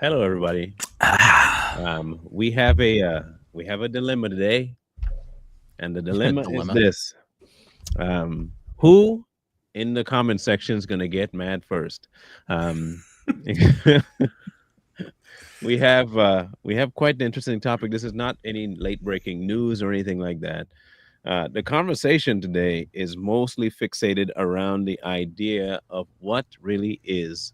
Hello, everybody. We have a dilemma today, and the dilemma is Dilemma. this: who in the comment section is going to get mad first? Um, we have quite an interesting topic. This is not any late breaking news or anything like that. The conversation today is mostly fixated around the idea of what really is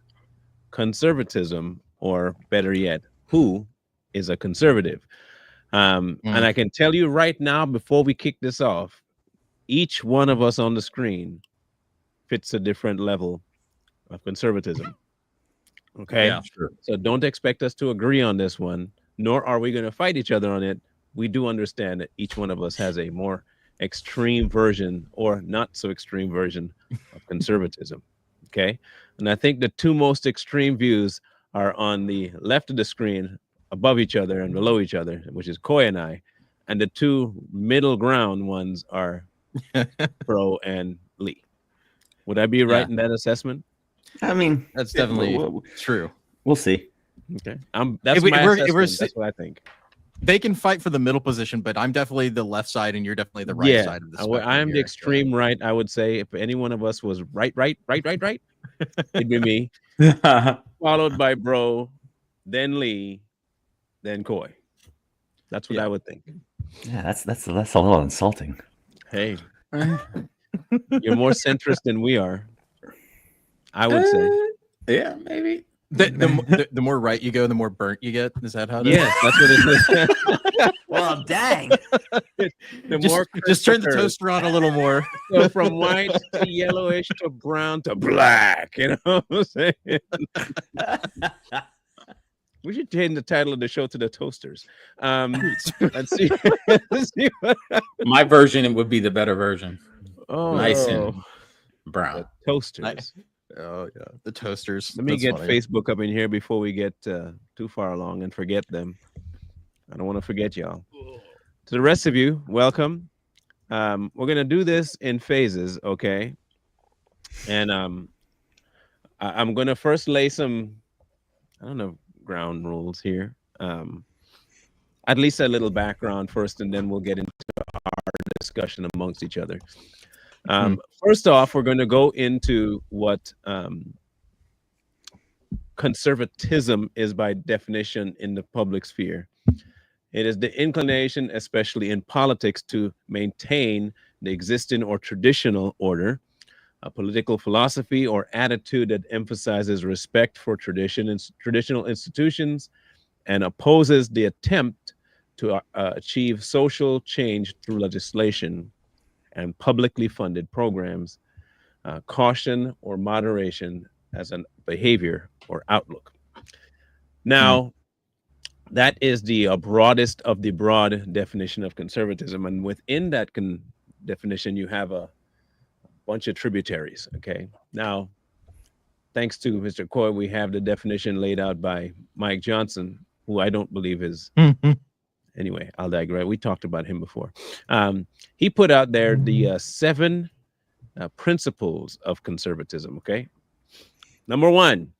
conservatism, or better yet, who is a conservative. And Mm. I can tell you right now, before we kick this off, each one of us on the screen fits a different level of conservatism. Okay. Yeah. Sure. So don't expect us to agree on this one, nor are we going to fight each other on it. We do understand that each one of us has a more extreme version or not so extreme version of conservatism. Okay. And I think the two most extreme views are on the left of the screen, above each other and below each other, which is Koy and I. And the two middle ground ones are Bro and Lee. Would I be right Yeah. in that assessment? I mean, That's yeah, definitely true. we'll see. Okay. That's If my we're, if assessment. we're, That's what I think. they can fight for the middle position, but I'm definitely the left side, and you're definitely the right Yeah, side of the I spectrum. I am the here. extreme right. I would say if any one of us was right, it'd be me, followed by Bro, then Lee, then Coy. That's what Yeah. I would think. Yeah, that's a little insulting. Hey, you're more centrist than we are. I would say. Yeah, maybe. The more right you go, the more burnt you get. Is that how it is? Yes, that's what it is. Well, dang. The Just, more just turn the crystal toaster on a little more. curve. So from white to yellowish to brown to black. You know what I'm saying? We should change the title of the show to the Toasters. Let's see. Let's see what, My version would be the better version. oh, Nice and brown. the Toasters. Oh yeah, the toasters. Let me That's get funny. Facebook up in here before we get too far along and forget them. I don't want to forget y'all. To the rest of you, welcome. We're gonna do this in phases, okay? And I'm gonna first lay some, I don't know, ground rules here. At least a little background first, and then we'll get into our discussion amongst each other. First off, we're going to go into what conservatism is by definition in the public sphere. It is the inclination, especially in politics, to maintain the existing or traditional order, a political philosophy or attitude that emphasizes respect for tradition and traditional institutions and opposes the attempt to achieve social change through legislation and publicly funded programs, caution or moderation as a behavior or outlook. Now, that is the broadest of the broad definition of conservatism. And within that definition, you have a bunch of tributaries. Okay. Now, thanks to Mr. Coy, we have the definition laid out by Mike Johnson, who I don't believe is. Anyway, I'll digress. We talked about him before. He put out there the 7 principles of conservatism. Okay. Number 1,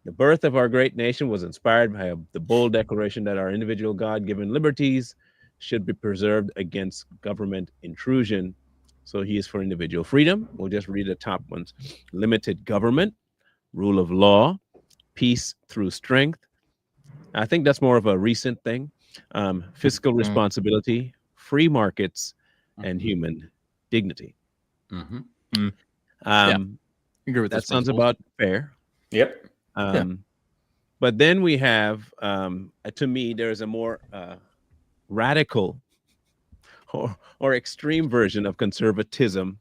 the birth of our great nation was inspired by the bold declaration that our individual God given liberties should be preserved against government intrusion. So he is for individual freedom. We'll just read the top ones: limited government, rule of law, peace through strength. I think that's more of a recent thing. Fiscal responsibility, free markets, and human dignity. Mm-hmm. Agree with That those sounds principles. about fair. Yep. But then we have, to me, there's a more radical or extreme version of conservatism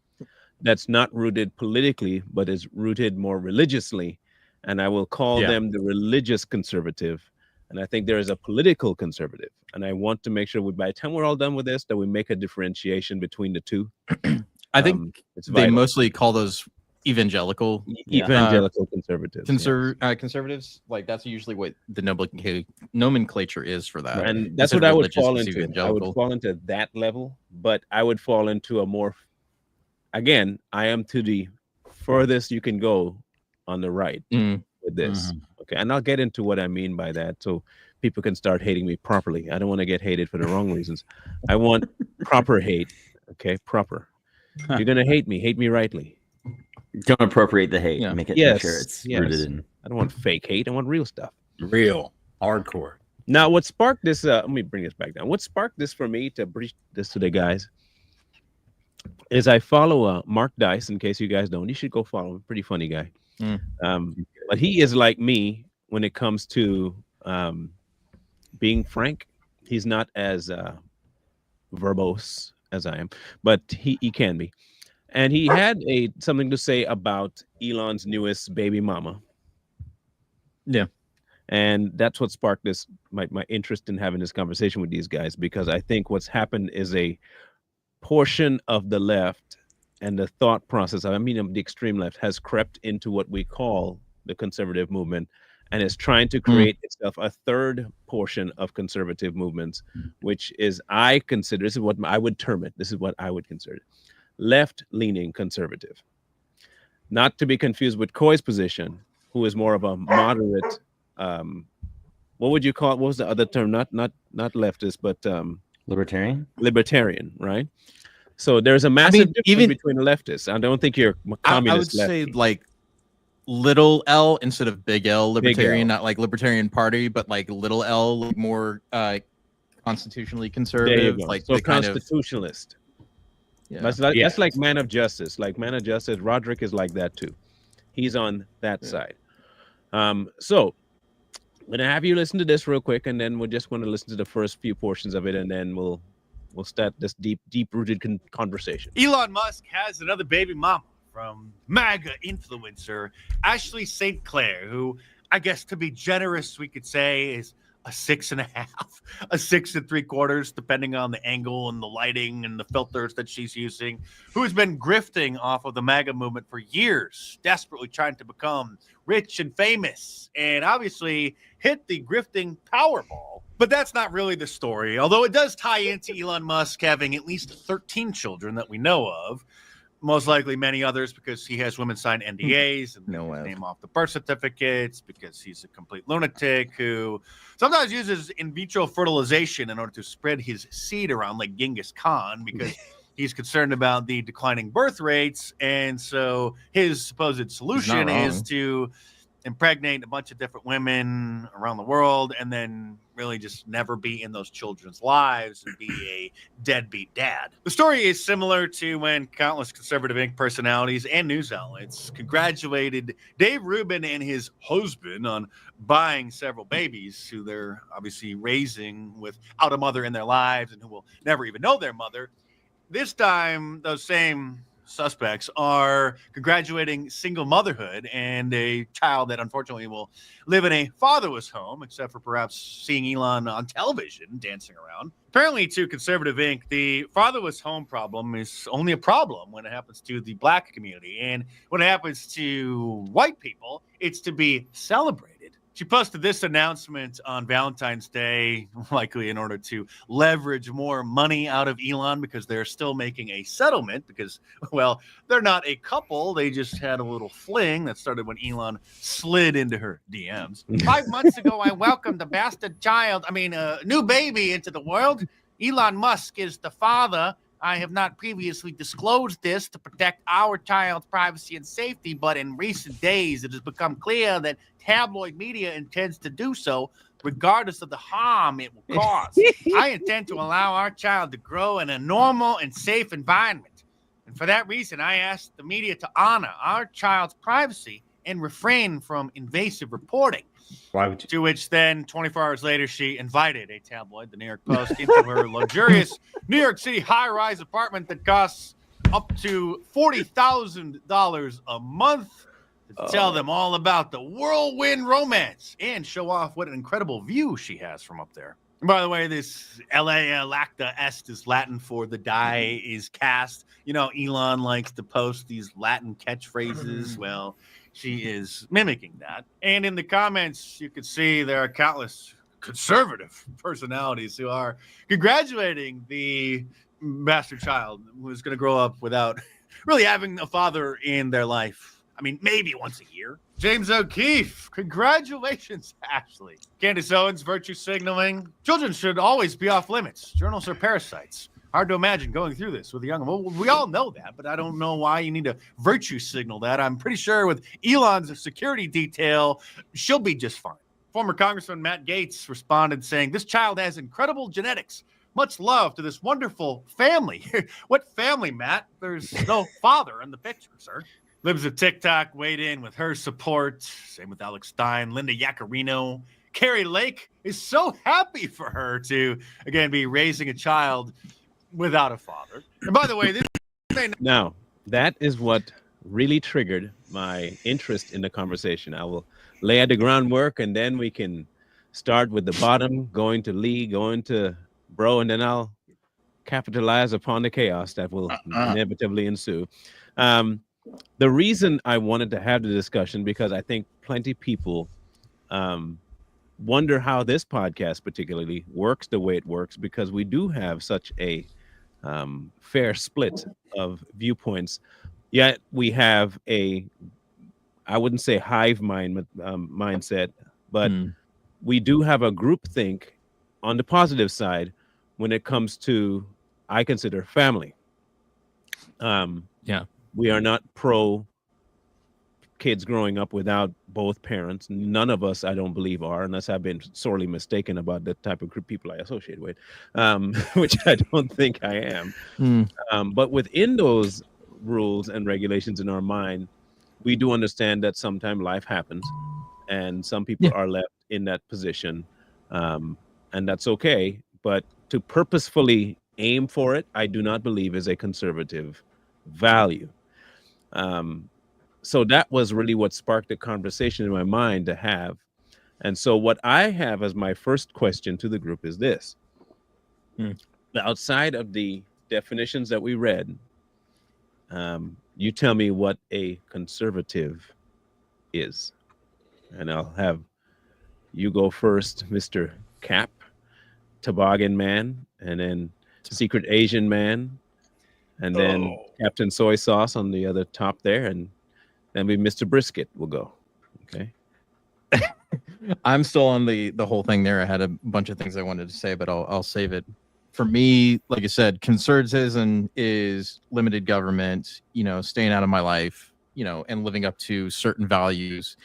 that's not rooted politically, but is rooted more religiously. And I will call them the religious conservative. And I think there is a political conservative. And I want to make sure by the time we're all done with this, that we make a differentiation between the two. I think it's they vital. mostly call those evangelical Evangelical conservatives. conservatives. Like that's usually what the nomenclature is for that. And that's Instead what of I would religious, fall it's into. I would evangelical. fall into that level, but I would fall into a more, again, I am to the furthest you can go on the right. with this. Mhm. Okay, and I'll get into what I mean by that, so people can start hating me properly. I don't want to get hated for the wrong reasons. I want proper hate. Okay, proper. If you're gonna hate me rightly. Don't appropriate the hate. Yeah. Make sure Yes, it's rooted yes. in. I don't want fake hate. I want real stuff. Real hardcore. Now, what sparked this? Let me bring this back down. What sparked this for me to bring this to the guys is I follow Mark Dice. In case you guys don't, you should go follow him. Pretty funny guy. But he is like me when it comes to being frank. He's not as verbose as I am, but he can be. And he had something to say about Elon's newest baby mama. Yeah. And that's what sparked this my interest in having this conversation with these guys, because I think what's happened is a portion of the left and the thought process, I mean of the extreme left, has crept into what we call the conservative movement and is trying to create itself a third portion of conservative movements, which is, I consider, this is what I would term it, this is what I would consider it, left-leaning conservative. Not to be confused with Coy's position, who is more of a moderate, what would you call it? What was the other term? Not leftist, but Libertarian, right? So there's a massive difference even between leftists. I don't think you're a I would communist say lefty. like little L instead of big L libertarian, L. not like Libertarian Party, but like little L, like more constitutionally There you conservative, go. like So the kind of constitutionalist. yeah. That's like Man of Justice. Like Man of Justice, Roderick is like that too. He's on that side. So I'm gonna have you listen to this real quick, and then we're just going to listen to the first few portions of it, and then we'll start this deep-rooted conversation. Elon Musk has another baby mama from MAGA influencer Ashley St. Clair, who I guess, to be generous, we could say is a 6.5, a 6 3/4, depending on the angle and the lighting and the filters that she's using, who has been grifting off of the MAGA movement for years, desperately trying to become rich and famous, and obviously hit the grifting Powerball. But that's not really the story, although it does tie into Elon Musk having at least 13 children that we know of. Most likely many others, because he has women sign NDAs and No his way. name off the birth certificates, because he's a complete lunatic who sometimes uses in vitro fertilization in order to spread his seed around like Genghis Khan, because he's concerned about the declining birth rates. And so his supposed solution is wrong. to impregnate a bunch of different women around the world and then really just never be in those children's lives and be a deadbeat dad. The story is similar to when countless conservative Inc. personalities and news outlets congratulated Dave Rubin and his husband on buying several babies who they're obviously raising without a mother in their lives and who will never even know their mother. This time, those same suspects are congratulating single motherhood and a child that unfortunately will live in a fatherless home, except for perhaps seeing Elon on television dancing around. Apparently, to Conservative Inc., the fatherless home problem is only a problem when it happens to the Black community. And when it happens to white people, it's to be celebrated. She posted this announcement on Valentine's Day, likely in order to leverage more money out of Elon, because they're still making a settlement because, well, they're not a couple. They just had a little fling that started when Elon slid into her DMs. 5 months ago, I welcomed a bastard child, a new baby into the world. Elon Musk is the father. I have not previously disclosed this to protect our child's privacy and safety, but in recent days, it has become clear that tabloid media intends to do so, regardless of the harm it will cause. I intend to allow our child to grow in a normal and safe environment. And for that reason, I ask the media to honor our child's privacy and refrain from invasive reporting. Why would you? To which then 24 hours later, she invited a tabloid, the New York Post, into her luxurious New York City high-rise apartment that costs up to $40,000 a month to tell them all about the whirlwind romance and show off what an incredible view she has from up there. And by the way, this Elea lacta est is Latin for the die is cast. You know, Elon likes to post these Latin catchphrases. Well, she is mimicking that. And in the comments, you can see there are countless conservative personalities who are congratulating the bastard child who is going to grow up without really having a father in their life. I mean, maybe once a year. James O'Keefe, congratulations, Ashley. Candace Owens, virtue signaling. Children should always be off limits. Journals are parasites. Hard to imagine going through this with a young one. Well, we all know that, but I don't know why you need to virtue signal that. I'm pretty sure with Elon's security detail, she'll be just fine. Former Congressman Matt Gaetz responded saying, this child has incredible genetics. Much love to this wonderful family. What family, Matt? There's no father in the picture, sir. Libs of TikTok weighed in with her support. Same with Alex Stein, Linda Yaccarino. Carrie Lake is so happy for her to, again, be raising a child without a father. And by the way, this Now, that is what really triggered my interest in the conversation. I will lay out the groundwork, and then we can start with the bottom, going to Lee, going to Bro, and then I'll capitalize upon the chaos that will inevitably ensue. The reason I wanted to have the discussion, because I think plenty people wonder how this podcast particularly works the way it works, because we do have such a fair split of viewpoints, yet we have a, I wouldn't say hive mind mindset, but we do have a group think on the positive side when it comes to, I consider, family. We are not pro kids growing up without both parents. None of us, I don't believe, are, unless I've been sorely mistaken about the type of group people I associate with, which I don't think I am. But within those rules and regulations in our mind, we do understand that sometimes life happens and some people are left in that position, and that's okay. But to purposefully aim for it, I do not believe is a conservative value. So that was really what sparked the conversation in my mind to have. And so what I have as my first question to the group is this. Outside of the definitions that we read, you tell me what a conservative is. And I'll have you go first, Mr. Cap, Toboggan Man, and then Secret Asian Man, and then Captain Soy Sauce on the other top there, and then Mr. Brisket will go. Okay. I'm still on the whole thing there. I had a bunch of things I wanted to say, but I'll save it. For me, like I said, conservatism is limited government, staying out of my life, and living up to certain values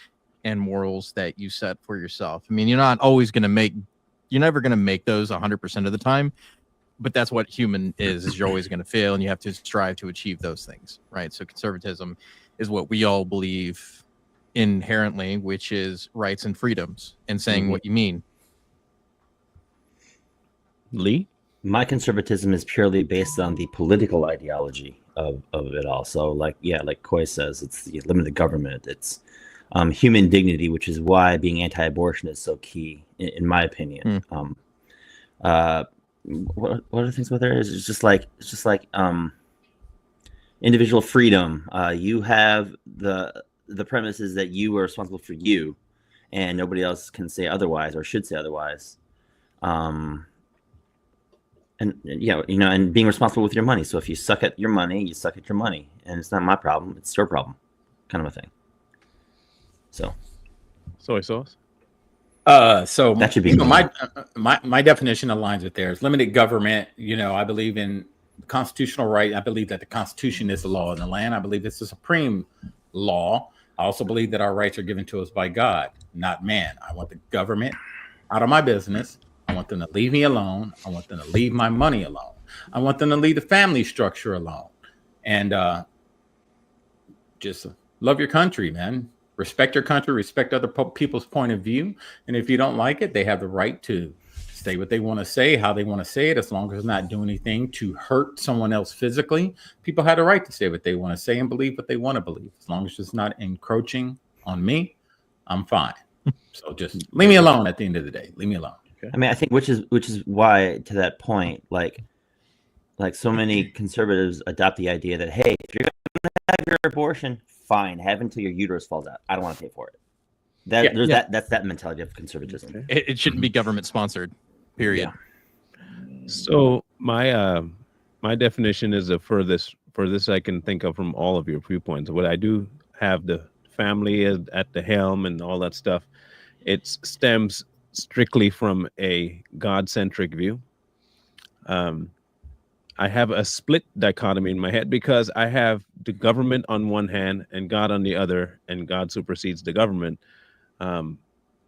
and morals that you set for yourself. I mean, you're never going to make those 100% of the time, but that's what human is you're always going to fail, and you have to strive to achieve those things, right? So conservatism is what we all believe inherently, which is rights and freedoms and saying what you mean. Lee? My conservatism is purely based on the political ideology of it all. So like Coy says, it's the limited government. It's human dignity, which is why being anti-abortion is so key, in my opinion. What are things about there? It's just like individual freedom. You have the premise is that you are responsible for you, and nobody else can say otherwise or should say otherwise. And and being responsible with your money. So if you suck at your money, you suck at your money, and it's not my problem; it's your problem, kind of a thing. So, Soy Sauce. So that should be my definition aligns with theirs. Limited government. I believe in constitutional right. I believe that the Constitution is the law of the land. I believe it's the supreme law. I also believe that our rights are given to us by God, not man. I want the government out of my business. I want them to leave me alone. I want them to leave my money alone. I want them to leave the family structure alone. And just love your country, man. Respect your country, respect other people's point of view. And if you don't like it, they have the right to say what they want to say, how they want to say it, as long as it's not doing anything to hurt someone else physically. People have the right to say what they want to say and believe what they want to believe. As long as it's not encroaching on me, I'm fine. So just leave me alone at the end of the day. Leave me alone. I mean, I think which is why, to that point, like so many conservatives adopt the idea that, hey, if you're gonna have your abortion, fine, have it until your uterus falls out. I don't want to pay for it. That's that mentality of conservatism. Okay. It shouldn't be government sponsored. Period. Yeah. So my definition is the furthest I can think of from all of your viewpoints. What I do have the family at the helm and all that stuff. It stems strictly from a God-centric view. Um, I have a split dichotomy in my head because I have the government on one hand and God on the other, and God supersedes the government. Um,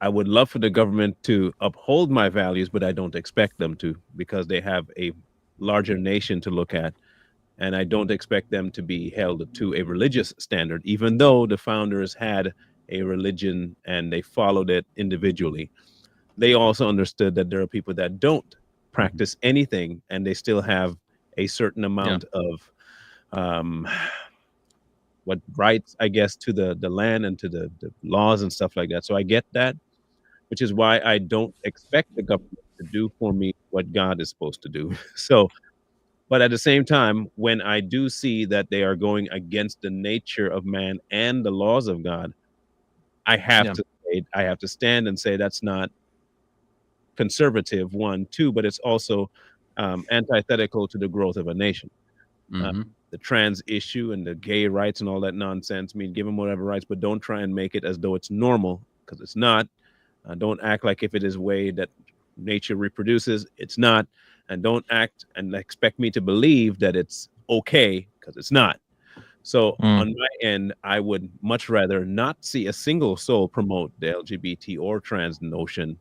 I would love for the government to uphold my values, but I don't expect them to because they have a larger nation to look at. And I don't expect them to be held to a religious standard, even though the founders had a religion and they followed it individually. They also understood that there are people that don't practice anything and they still have a certain amount of um, what rights, I guess, to the land and to the laws and stuff like that. So I get that, which is why I don't expect the government to do for me what God is supposed to do. So, but at the same time, when I do see that they are going against the nature of man and the laws of God, I have to say, I have to stand and say that's not conservative, one, two, but it's also antithetical to the growth of a nation. The trans issue and the gay rights and all that nonsense. I mean, give them whatever rights, but don't try and make it as though it's normal, because it's not. Don't act like if it is way that nature reproduces, it's not. And don't act and expect me to believe that it's okay, because it's not. So on my end, I would much rather not see a single soul promote the LGBT or trans notion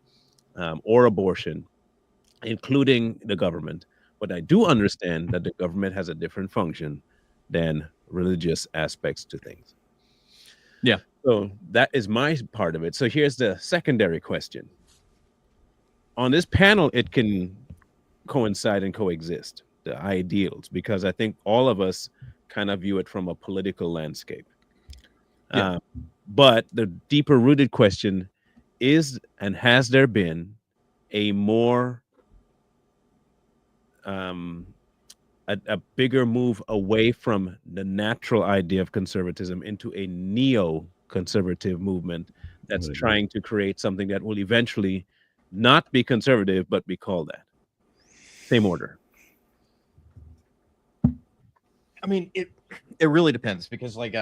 or abortion, including the government. But I do understand that the government has a different function than religious aspects to things. Yeah. So that is my part of it. So here's the secondary question. On this panel, it can coincide and coexist, the ideals, because I think all of us kind of view it from a political landscape. But the deeper rooted question is, and has there been a more a bigger move away from the natural idea of conservatism into a neo-conservative movement that's trying to create something that will eventually not be conservative, but be called that? Same order. I mean, it really depends, because like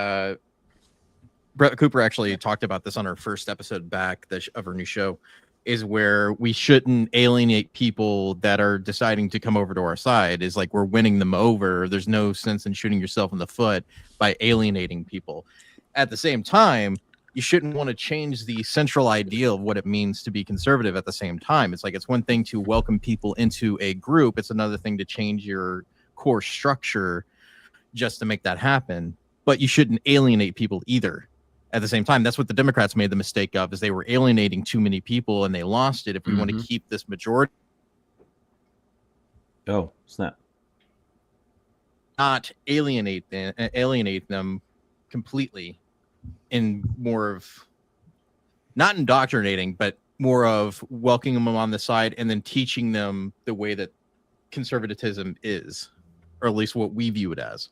Brett Cooper actually talked about this on our first episode back of our new show, is where we shouldn't alienate people that are deciding to come over to our side. Is like we're winning them over. There's no sense in shooting yourself in the foot by alienating people. At the same time, you shouldn't want to change the central idea of what it means to be conservative at the same time. It's like it's one thing to welcome people into a group. It's another thing to change your core structure just to make that happen. But you shouldn't alienate people either. At the same time, that's what the Democrats made the mistake of, is they were alienating too many people and they lost it. If we want to keep this majority, snap, not alienate them completely, in more of not indoctrinating, but more of welcoming them on the side and then teaching them the way that conservatism is, or at least what we view it as.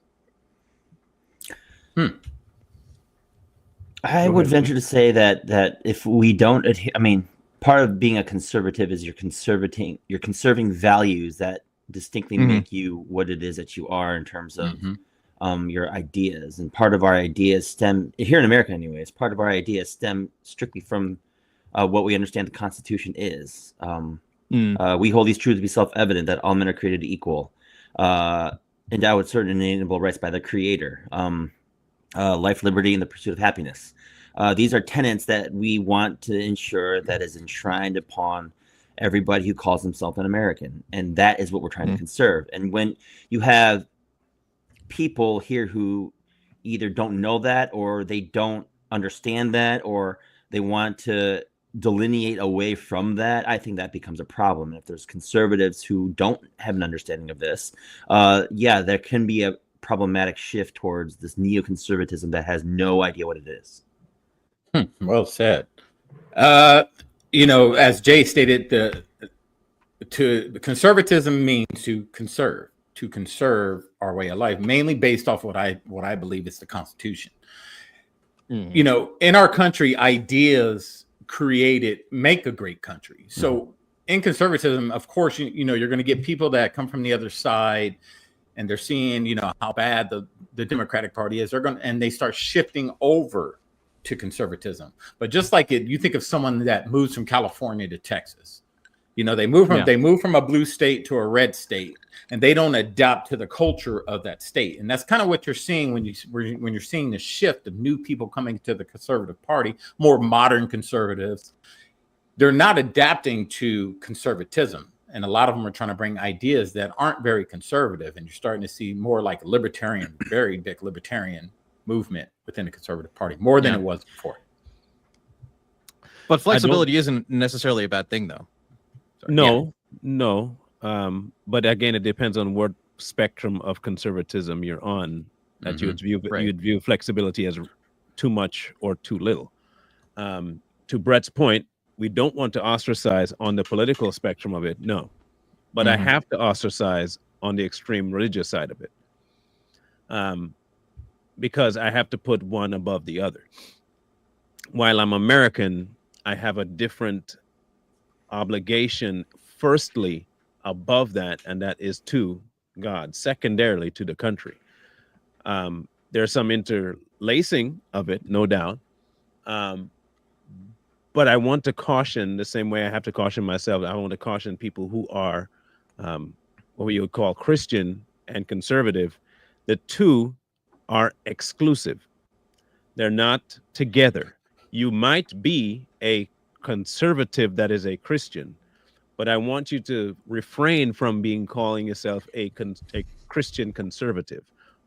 I would venture to say that if we don't adhere, I mean, part of being a conservative is you're conserving values that distinctly make you what it is that you are in terms of your ideas. And part of our ideas stem, here in America anyways, part of our ideas stem strictly from what we understand the Constitution is. We hold these truths to be self-evident, that all men are created equal, endowed with certain inalienable rights by the Creator. Life, liberty, and the pursuit of happiness. These are tenets that we want to ensure that is enshrined upon everybody who calls himself an American. And that is what we're trying to conserve. And when you have people here who either don't know that, or they don't understand that, or they want to delineate away from that, I think that becomes a problem. And if there's conservatives who don't have an understanding of this, there can be a problematic shift towards this neoconservatism that has no idea what it is. Well said. As Jay stated, the conservatism means to conserve our way of life, mainly based off what I believe is the Constitution. In our country, ideas created make a great country. So in conservatism, of course, you're going to get people that come from the other side and they're seeing, you know, how bad the Democratic Party is, and they start shifting over to conservatism. But just like you think of someone that moves from California to Texas, you know, they move from a blue state to a red state, and they don't adapt to the culture of that state. And that's kind of what you're seeing when you're seeing the shift of new people coming to the conservative party, more modern conservatives. They're not adapting to conservatism. And a lot of them are trying to bring ideas that aren't very conservative. And you're starting to see more like a libertarian, very big libertarian movement within the conservative party, more than it was before. But flexibility isn't necessarily a bad thing, though. No. But again, it depends on what spectrum of conservatism you're on, that you'd view flexibility as too much or too little. To Brett's point, we don't want to ostracize on the political spectrum of it, no. But I have to ostracize on the extreme religious side of it, because I have to put one above the other. While I'm American, I have a different obligation, firstly, above that, and that is to God, secondarily to the country. There's some interlacing of it, no doubt. But I want to caution the same way I have to caution myself. I want to caution people who are what you would call Christian and conservative. The two are exclusive. They're not together. You might be a conservative that is a Christian, but I want you to refrain from calling yourself a Christian conservative.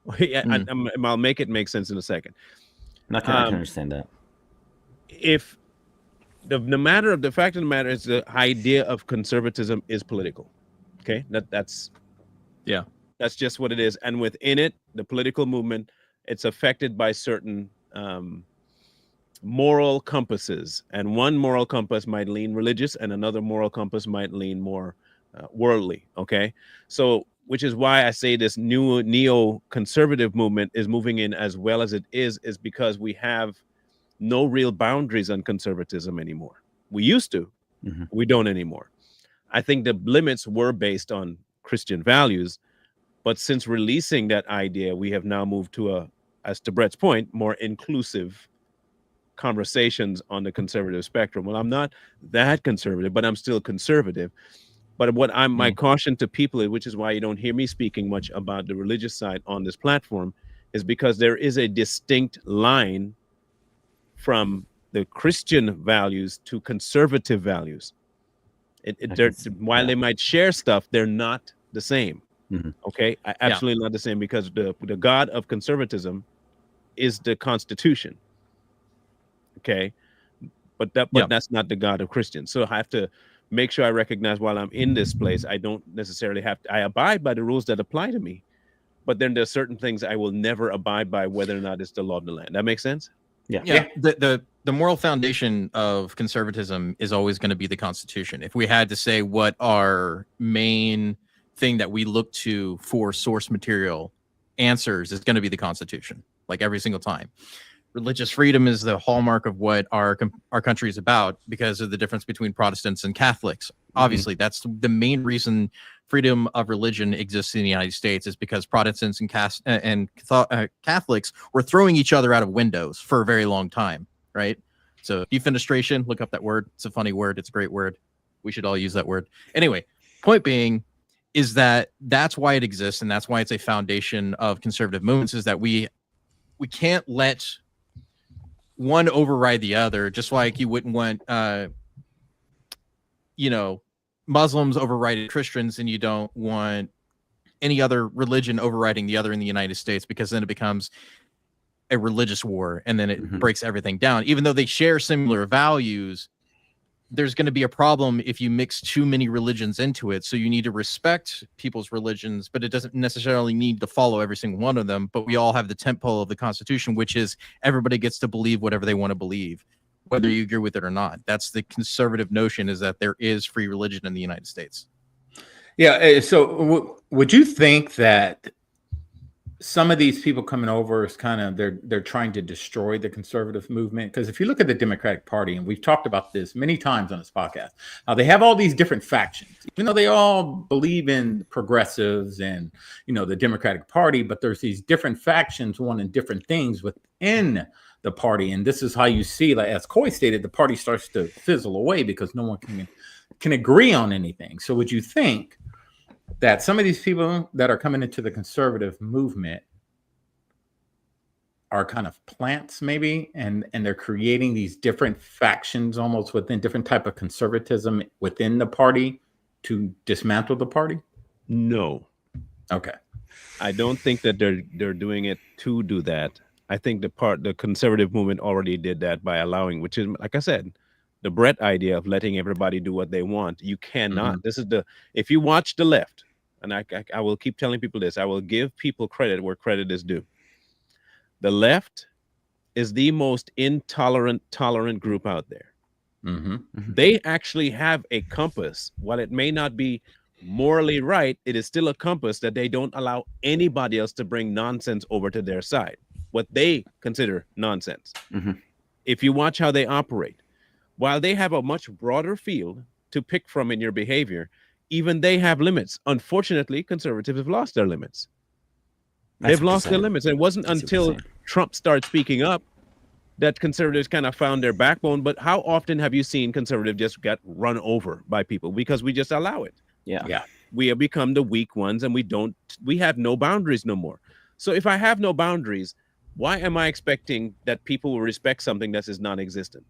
I'll make it make sense in a second. I can understand that. If the fact of the matter is, the idea of conservatism is political. Okay, that's just what it is. And within it, the political movement, it's affected by certain moral compasses, and one moral compass might lean religious, and another moral compass might lean more worldly. Okay, so which is why I say this new neo-conservative movement is moving in as well as it is because we have no real boundaries on conservatism anymore. We used to, we don't anymore. I think the limits were based on Christian values, but since releasing that idea, we have now moved to as to Brett's point, more inclusive conversations on the conservative spectrum. Well, I'm not that conservative, but I'm still conservative. But what my caution to people, which is why you don't hear me speaking much about the religious side on this platform, is because there is a distinct line from the Christian values to conservative values. While they might share stuff, they're not the same. Okay, absolutely not the same, because the God of conservatism is the Constitution. Okay, but that's not the God of Christians. So I have to make sure I recognize, while I'm in this place, I don't necessarily I abide by the rules that apply to me, but then there's certain things I will never abide by, whether or not it's the law of the land. That makes sense? Yeah. The moral foundation of conservatism is always going to be the Constitution. If we had to say what our main thing that we look to for source material answers, is going to be the Constitution, like every single time. Religious freedom is the hallmark of what our country is about, because of the difference between Protestants and Catholics. Obviously, that's the main reason freedom of religion exists in the United States, is because Protestants and Catholics were throwing each other out of windows for a very long time, right? So defenestration, look up that word. It's a funny word. It's a great word. We should all use that word. Anyway, point being is that's why it exists, and that's why it's a foundation of conservative movements, is that we can't let one override the other, just like you wouldn't want Muslims overriding Christians, and you don't want any other religion overriding the other in the United States, because then it becomes a religious war, and then it breaks everything down. Even though they share similar values, there's going to be a problem if you mix too many religions into it. So you need to respect people's religions, but it doesn't necessarily need to follow every single one of them. But we all have the template of the Constitution, which is everybody gets to believe whatever they want to believe, whether you agree with it or not. That's the conservative notion, is that there is free religion in the United States. Yeah. So would you think that some of these people coming over is kind of they're trying to destroy the conservative movement. Because if you look at the Democratic Party, and we've talked about this many times on this podcast, they have all these different factions, even though they all believe in progressives and the Democratic Party, but there's these different factions wanting different things within the party. And this is how you see, like as Coy stated, the party starts to fizzle away because no one can agree on anything. So would you think that some of these people that are coming into the conservative movement are kind of plants maybe, and they're creating these different factions almost within different type of conservatism within the party to dismantle the party? No, Okay. I don't think that they're doing it to do that. I think the conservative movement already did that by allowing, which is, like I said, the Brett idea of letting everybody do what they want. You cannot. This is if you watch the left, and I will keep telling people this, I will give people credit where credit is due. The left is the most tolerant group out there. They actually have a compass. While it may not be morally right, it is still a compass that they don't allow anybody else to bring nonsense over to their side, what they consider nonsense. If you watch how they operate, while they have a much broader field to pick from in your behavior, even they have limits. Unfortunately, conservatives have lost their limits. They've lost their limits. It wasn't until Trump started speaking up that conservatives kind of found their backbone. But how often have you seen conservatives just get run over by people because we just allow it? Yeah. We have become the weak ones, and we have no boundaries no more. So if I have no boundaries, why am I expecting that people will respect something that is non-existent?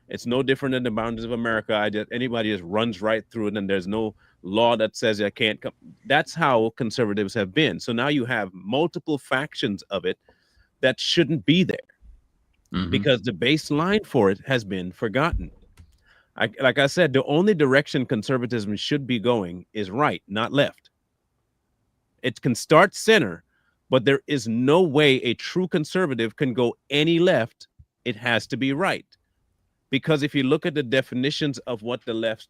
It's no different than the boundaries of America. Anybody just runs right through it, and there's no law that says I can't come. That's how conservatives have been. So now you have multiple factions of it that shouldn't be there because the baseline for it has been forgotten. Like I said, the only direction conservatism should be going is right, not left. It can start center, but there is no way a true conservative can go any left. It has to be right. Because if you look at the definitions of what the left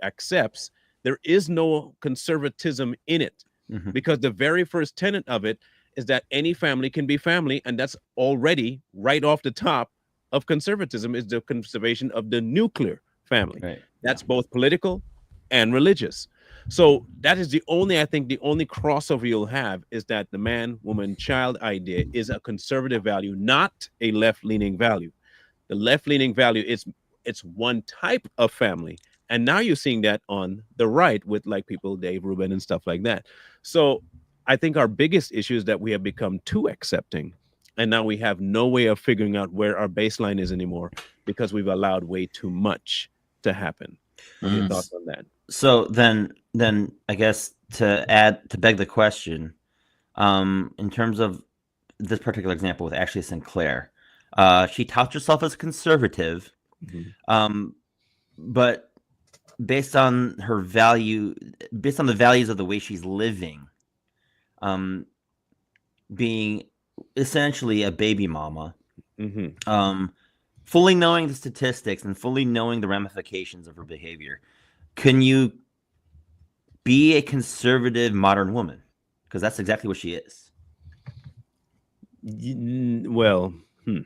accepts, there is no conservatism in it. Because the very first tenet of it is that any family can be family, and that's already right off the top of conservatism is the conservation of the nuclear family. Right. That's both political and religious. So that is the only crossover you'll have is that the man, woman, child idea is a conservative value, not a left-leaning value. The left-leaning value it's one type of family, and now you're seeing that on the right with like people Dave Rubin and stuff like that. So I think our biggest issue is that we have become too accepting, and now we have no way of figuring out where our baseline is anymore because we've allowed way too much to happen. What are your thoughts on that? So then I guess to beg the question, in terms of this particular example with Ashley Sinclair, she touts herself as a conservative, but based on the values of the way she's living, being essentially a baby mama, fully knowing the statistics and fully knowing the ramifications of her behavior, can you be a conservative modern woman? Because that's exactly what she is. Well, and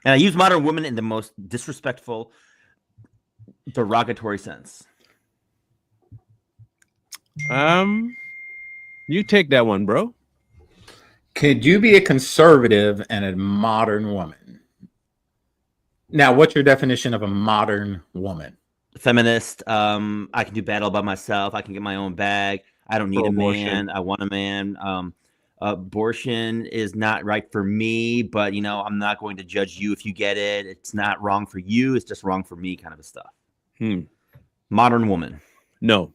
I use modern woman in the most disrespectful, derogatory sense. You take that one, bro. Could you be a conservative and a modern woman? Now, what's your definition of a modern woman? Feminist. I can do battle by myself. I can get my own bag. I don't need a man. I want a man. Abortion is not right for me, but I'm not going to judge you if you get it. It's not wrong for you. It's just wrong for me, kind of a stuff. Modern woman. No.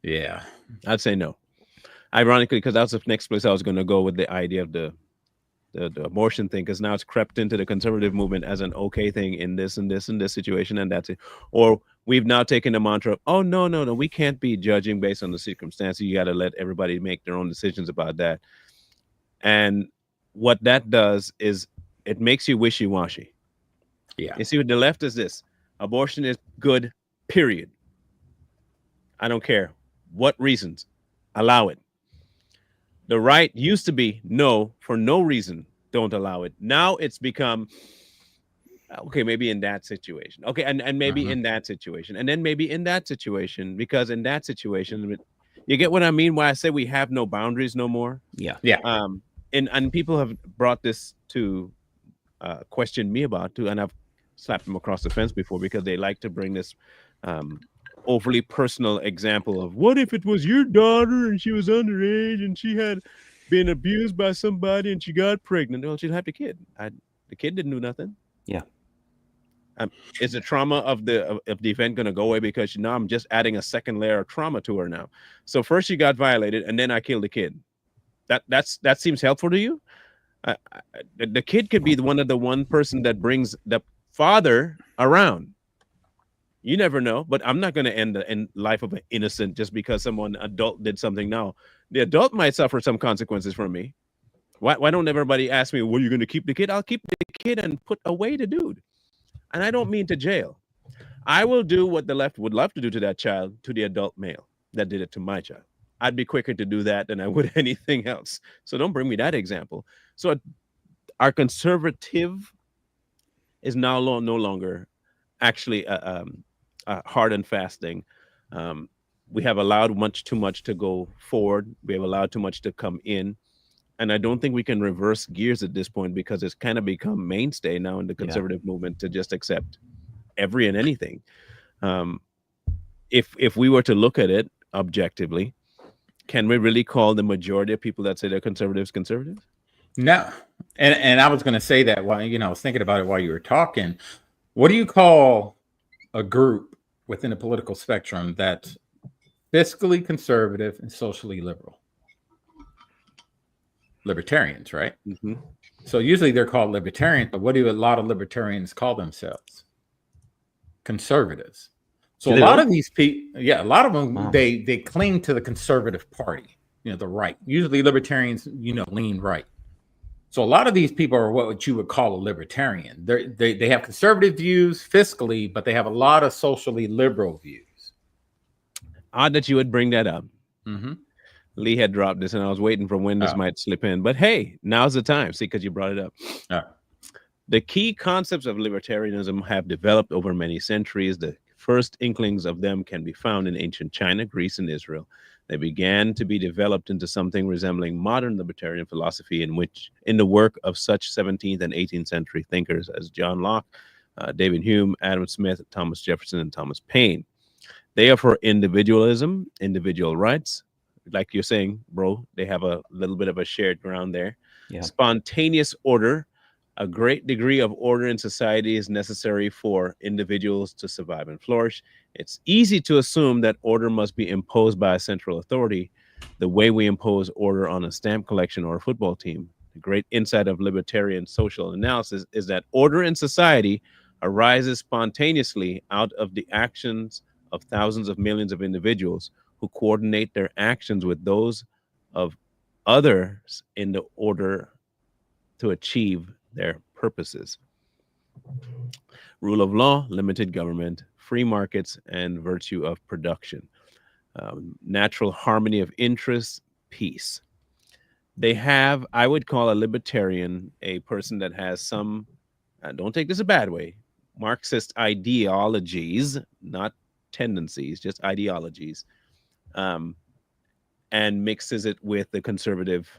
Yeah, I'd say no. Ironically, because that's the next place I was going to go with the idea of the abortion thing, because now it's crept into the conservative movement as an okay thing in this and this and this situation, and that's it. Or we've now taken the mantra of, oh, no, we can't be judging based on the circumstances. You got to let everybody make their own decisions about that. And what that does is it makes you wishy-washy. Yeah. You see, what the left is this. Abortion is good, period. I don't care what reasons. Allow it. The right used to be no, for no reason, don't allow it. Now it's become okay, maybe in that situation. Okay, and maybe in that situation. And then maybe in that situation, because in that situation, you get what I mean? Why I say we have no boundaries no more. Yeah. Yeah. And people have brought this to question me about too, and I've slapped them across the fence before because they like to bring this overly personal example of what if it was your daughter and she was underage and she had been abused by somebody and she got pregnant. Well, she'd have the kid. The kid didn't do nothing. Yeah. Is the trauma of the event going to go away because now I'm just adding a second layer of trauma to her now? So first she got violated and then I killed the kid. That seems helpful to you? The kid could be one person that brings the father around. You never know, but I'm not going to end the life of an innocent just because someone adult did something. Now the adult might suffer some consequences from me. Why don't everybody ask me, well, you're going to keep the kid? I'll keep the kid and put away the dude. And I don't mean to jail. I will do what the left would love to do to that child, to the adult male that did it to my child. I'd be quicker to do that than I would anything else. So don't bring me that example. So our conservative is now no longer actually hard and fast thing. We have allowed too much to go forward. We have allowed too much to come in. And I don't think we can reverse gears at this point because it's kind of become mainstay now in the conservative movement to just accept every and anything. If we were to look at it objectively, can we really call the majority of people that say they're conservatives? No. And I was going to say that while, I was thinking about it while you were talking. What do you call a group within the political spectrum that's fiscally conservative and socially liberal? Libertarians, right? Mm-hmm. So usually they're called libertarians, but what do a lot of libertarians call themselves? Conservatives. So a lot of these people, a lot of them, they cling to the conservative party, the right. Usually libertarians, lean right. So a lot of these people are what you would call a libertarian. They have conservative views fiscally, but they have a lot of socially liberal views. Odd that you would bring that up. Mm-hmm. Lee had dropped this, and I was waiting for when this might slip in. But hey, now's the time. See, because you brought it up. The key concepts of libertarianism have developed over many centuries. The first inklings of them can be found in ancient China, Greece, and Israel. They began to be developed into something resembling modern libertarian philosophy in the work of such 17th and 18th century thinkers as John Locke, David Hume, Adam Smith, Thomas Jefferson, and Thomas Paine. They are for individualism, individual rights. Like you're saying, bro, they have a little bit of a shared ground there. Yeah. Spontaneous order. A great degree of order in society is necessary for individuals to survive and flourish. It's easy to assume that order must be imposed by a central authority, the way we impose order on a stamp collection or a football team. The great insight of libertarian social analysis is that order in society arises spontaneously out of the actions of thousands of millions of individuals who coordinate their actions with those of others in the order to achieve their purposes. Rule of law, limited government, free markets, and virtue of production. Natural harmony of interests, peace. They have, I would call a libertarian a person that has some, don't take this a bad way, Marxist ideologies, not tendencies, just ideologies, and mixes it with the conservative,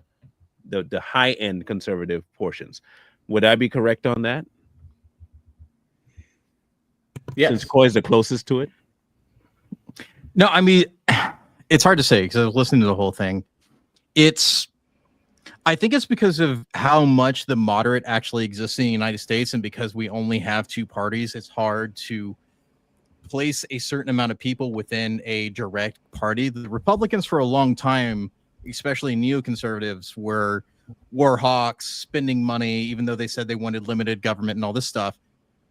the high-end conservative portions. Would I be correct on that? Yes. Since Coy is the closest to it? No, I mean, it's hard to say because I was listening to the whole thing. I think it's because of how much the moderate actually exists in the United States, and because we only have two parties, it's hard to place a certain amount of people within a direct party. The Republicans for a long time, especially neoconservatives, were war hawks, spending money, even though they said they wanted limited government and all this stuff.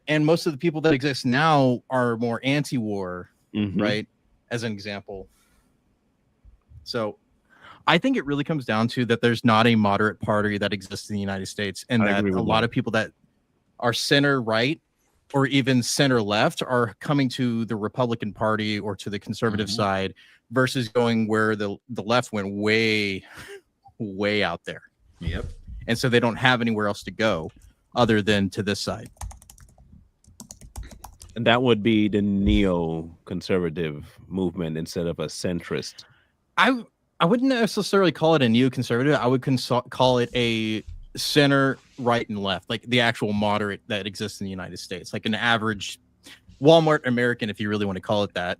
And most of the people that exist now are more anti-war, right? As an example. So I think it really comes down to that there's not a moderate party that exists in the United States, and that a lot of people that are center right or even center left are coming to the Republican Party or to the conservative side versus going where the left went way way out there. Yep. And so they don't have anywhere else to go other than to this side. And that would be the neoconservative movement instead of a centrist. I wouldn't necessarily call it a neoconservative. I would call it a center, right, and left, like the actual moderate that exists in the United States, like an average Walmart American, if you really want to call it that.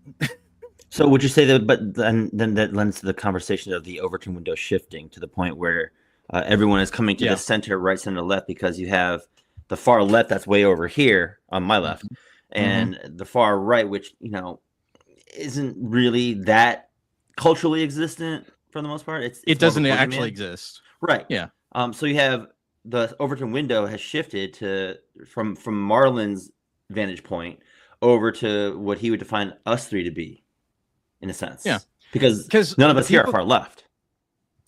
So would you say that? But then that lends to the conversation of the Overton window shifting to the point where everyone is coming to the center, right, center, left, because you have the far left that's way over here on my left, and the far right, which isn't really that culturally existent for the most part. It doesn't actually exist, right? Yeah. So you have the Overton window has shifted to from Marlon's vantage point over to what he would define us three to be, in a sense. Yeah. Because none of us here are far left.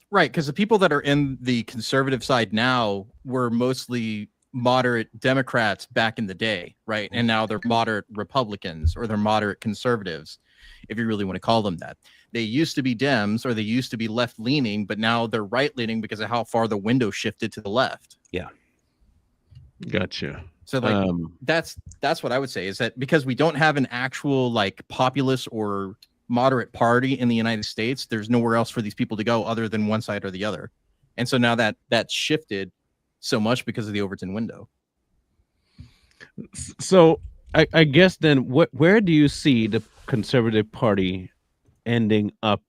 Right, because the people that are in the conservative side now were mostly moderate Democrats back in the day, right? And now they're moderate Republicans or they're moderate conservatives, if you really want to call them that. They used to be Dems or they used to be left-leaning, but now they're right-leaning because of how far the window shifted to the left. Yeah. Gotcha. So like that's what I would say, is that because we don't have an actual like populist or moderate party in the United States, there's nowhere else for these people to go other than one side or the other. And so now that's shifted so much because of the Overton window. So I guess then where do you see the Conservative Party ending up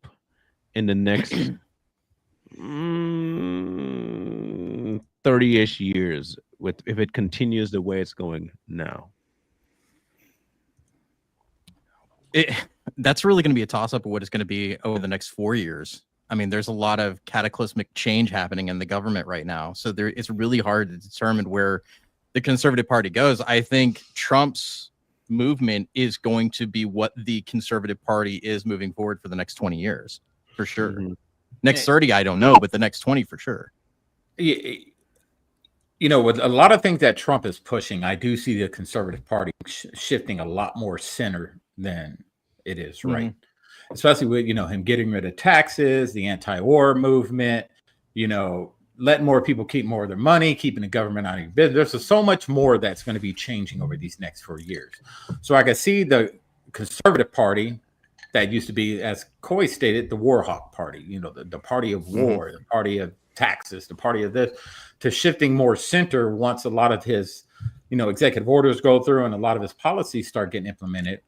in the next 30-ish years if it continues the way it's going now? That's really going to be a toss-up of what it's going to be over the next 4 years. I mean, there's a lot of cataclysmic change happening in the government right now. So it's really hard to determine where the Conservative Party goes. I think Trump's movement is going to be what the Conservative Party is moving forward for the next 20 years, for sure. Mm-hmm. Next 30, I don't know, but the next 20 for sure. With a lot of things that Trump is pushing, I do see the Conservative Party shifting a lot more center than it is right. Especially with, him getting rid of taxes, the anti-war movement, letting more people keep more of their money, keeping the government out of your business. There's so much more that's going to be changing over these next 4 years. So I can see the Conservative Party that used to be, as Coy stated, the war hawk party, the party of war, the party of taxes, the party of this, to shifting more center once a lot of his, executive orders go through and a lot of his policies start getting implemented.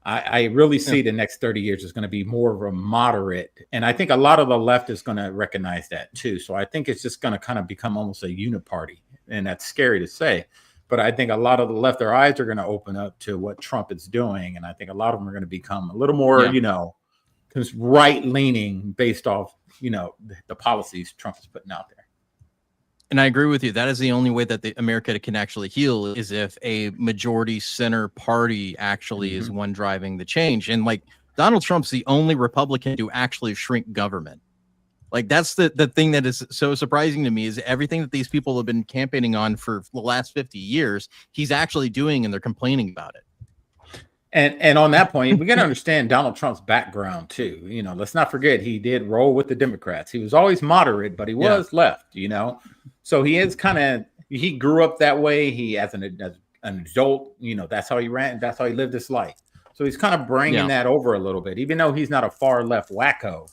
I really see the next 30 years is going to be more of a moderate. And I think a lot of the left is going to recognize that too. So I think it's just going to kind of become almost a uniparty. And that's scary to say. But I think a lot of the left, their eyes are going to open up to what Trump is doing. And I think a lot of them are going to become a little more, right-leaning based off, the policies Trump is putting out there. And I agree with you. That is the only way that America can actually heal, is if a majority center party actually is one driving the change. And like Donald Trump's the only Republican to actually shrink government. Like that's the thing that is so surprising to me, is everything that these people have been campaigning on for the last 50 years, he's actually doing, and they're complaining about it. And on that point, we got to understand Donald Trump's background too. Let's not forget he did roll with the Democrats. He was always moderate, but he was left. So he is he grew up that way. He, as an adult, that's how he ran. That's how he lived his life. So he's kind of bringing that over a little bit, even though he's not a far left wacko.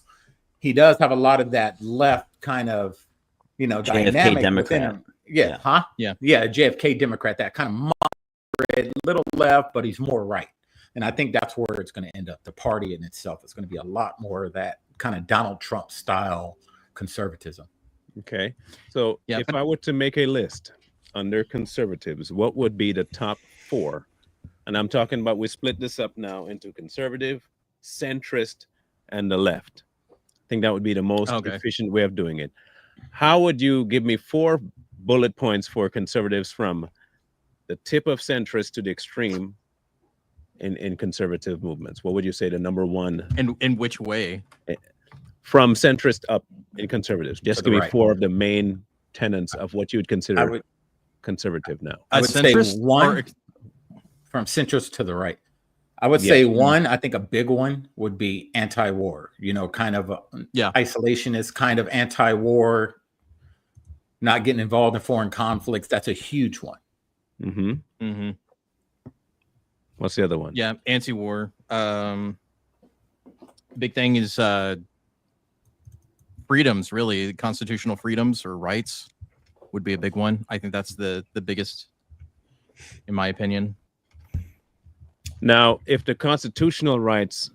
He does have a lot of that left kind of, dynamic Democrat. within him. Yeah. Huh? Yeah. Yeah. JFK Democrat, that kind of moderate, little left, but he's more right. And I think that's where it's going to end up. The party in itself is going to be a lot more of that kind of Donald Trump style conservatism. Okay. So if I were to make a list under conservatives, what would be the top 4? And I'm talking about, we split this up now into conservative, centrist, and the left. I think that would be the most efficient way of doing it. How would you give me 4 bullet points for conservatives from the tip of centrist to the extreme in conservative movements? What would you say the number one? In which way? From centrist up in conservatives. Just give me 4 of the main tenets of what you would consider conservative now. I would say 1 from centrist to the right. I would Yes. say one, I think a big one would be anti-war, kind of isolationist, kind of anti-war, not getting involved in foreign conflicts. That's a huge one. Mm-hmm. Mm-hmm. What's the other one? Yeah, anti-war. Big thing is freedoms, really. Constitutional freedoms or rights would be a big one. I think that's the biggest, in my opinion. Now, if the constitutional rights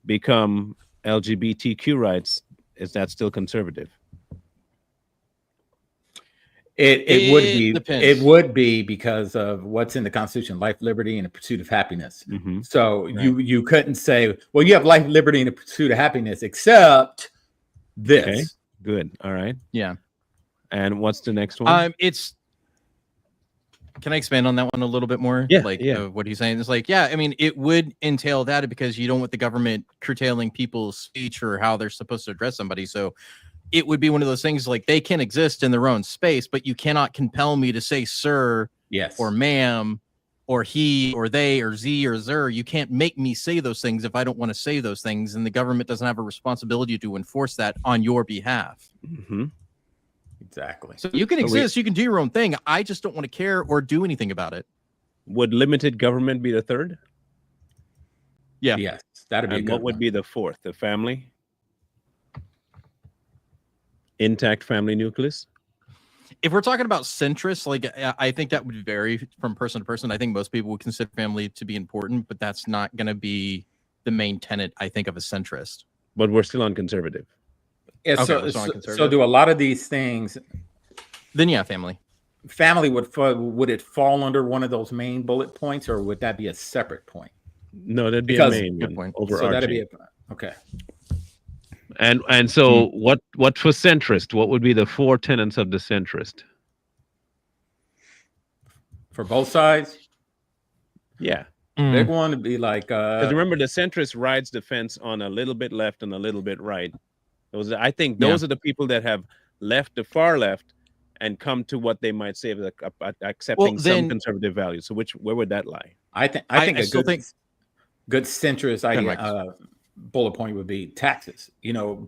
become LGBTQ rights, is that still conservative? It would It be. depends. It would be because of what's in the Constitution: life, liberty, and the pursuit of happiness. Mm-hmm. So you couldn't say, well, you have life, liberty, and the pursuit of happiness, except this. Okay. Good. All right. Yeah. And what's the next one? Can I expand on that one a little bit more? Yeah, Like yeah. what he's saying is like, yeah, I mean, it would entail that because you don't want the government curtailing people's speech or how they're supposed to address somebody. So it would be one of those things like they can exist in their own space, but you cannot compel me to say sir, Yes, or ma'am, or he, or they, or z, or zer. You can't make me say those things if I don't want to say those things, and the government doesn't have a responsibility to enforce that on your behalf. Mm-hmm. exactly. So you can exist, you can do your own thing. I just don't want to care or do anything about it. Would limited government be the third? Yeah. Yes, that'd be. And a good what would one. be the fourth? The family? Intact family nucleus? If we're talking about centrists, like I think that would vary from person to person. I think most people would consider family to be important, but that's not going to be the main tenet, I think, of a centrist. But we're still on conservative. Yeah, Okay, so, we're still on so conservative. do a lot of these things. Then yeah, family. Family would it fall under one of those main bullet points, or would that be a separate point? No, that'd be Because- a main Good one. point. So that'd Overarching. be okay. And so what for centrist? What would be the four tenets of the centrist? For both sides, Yeah. big one would be like 'Cause remember, the centrist rides the fence on a little bit left and a little bit right. I think those are the people that have left the far left and come to what they might say is accepting some then- conservative values. So where would that lie? I think I a still good think- good centrist ahead, idea, bullet point would be taxes.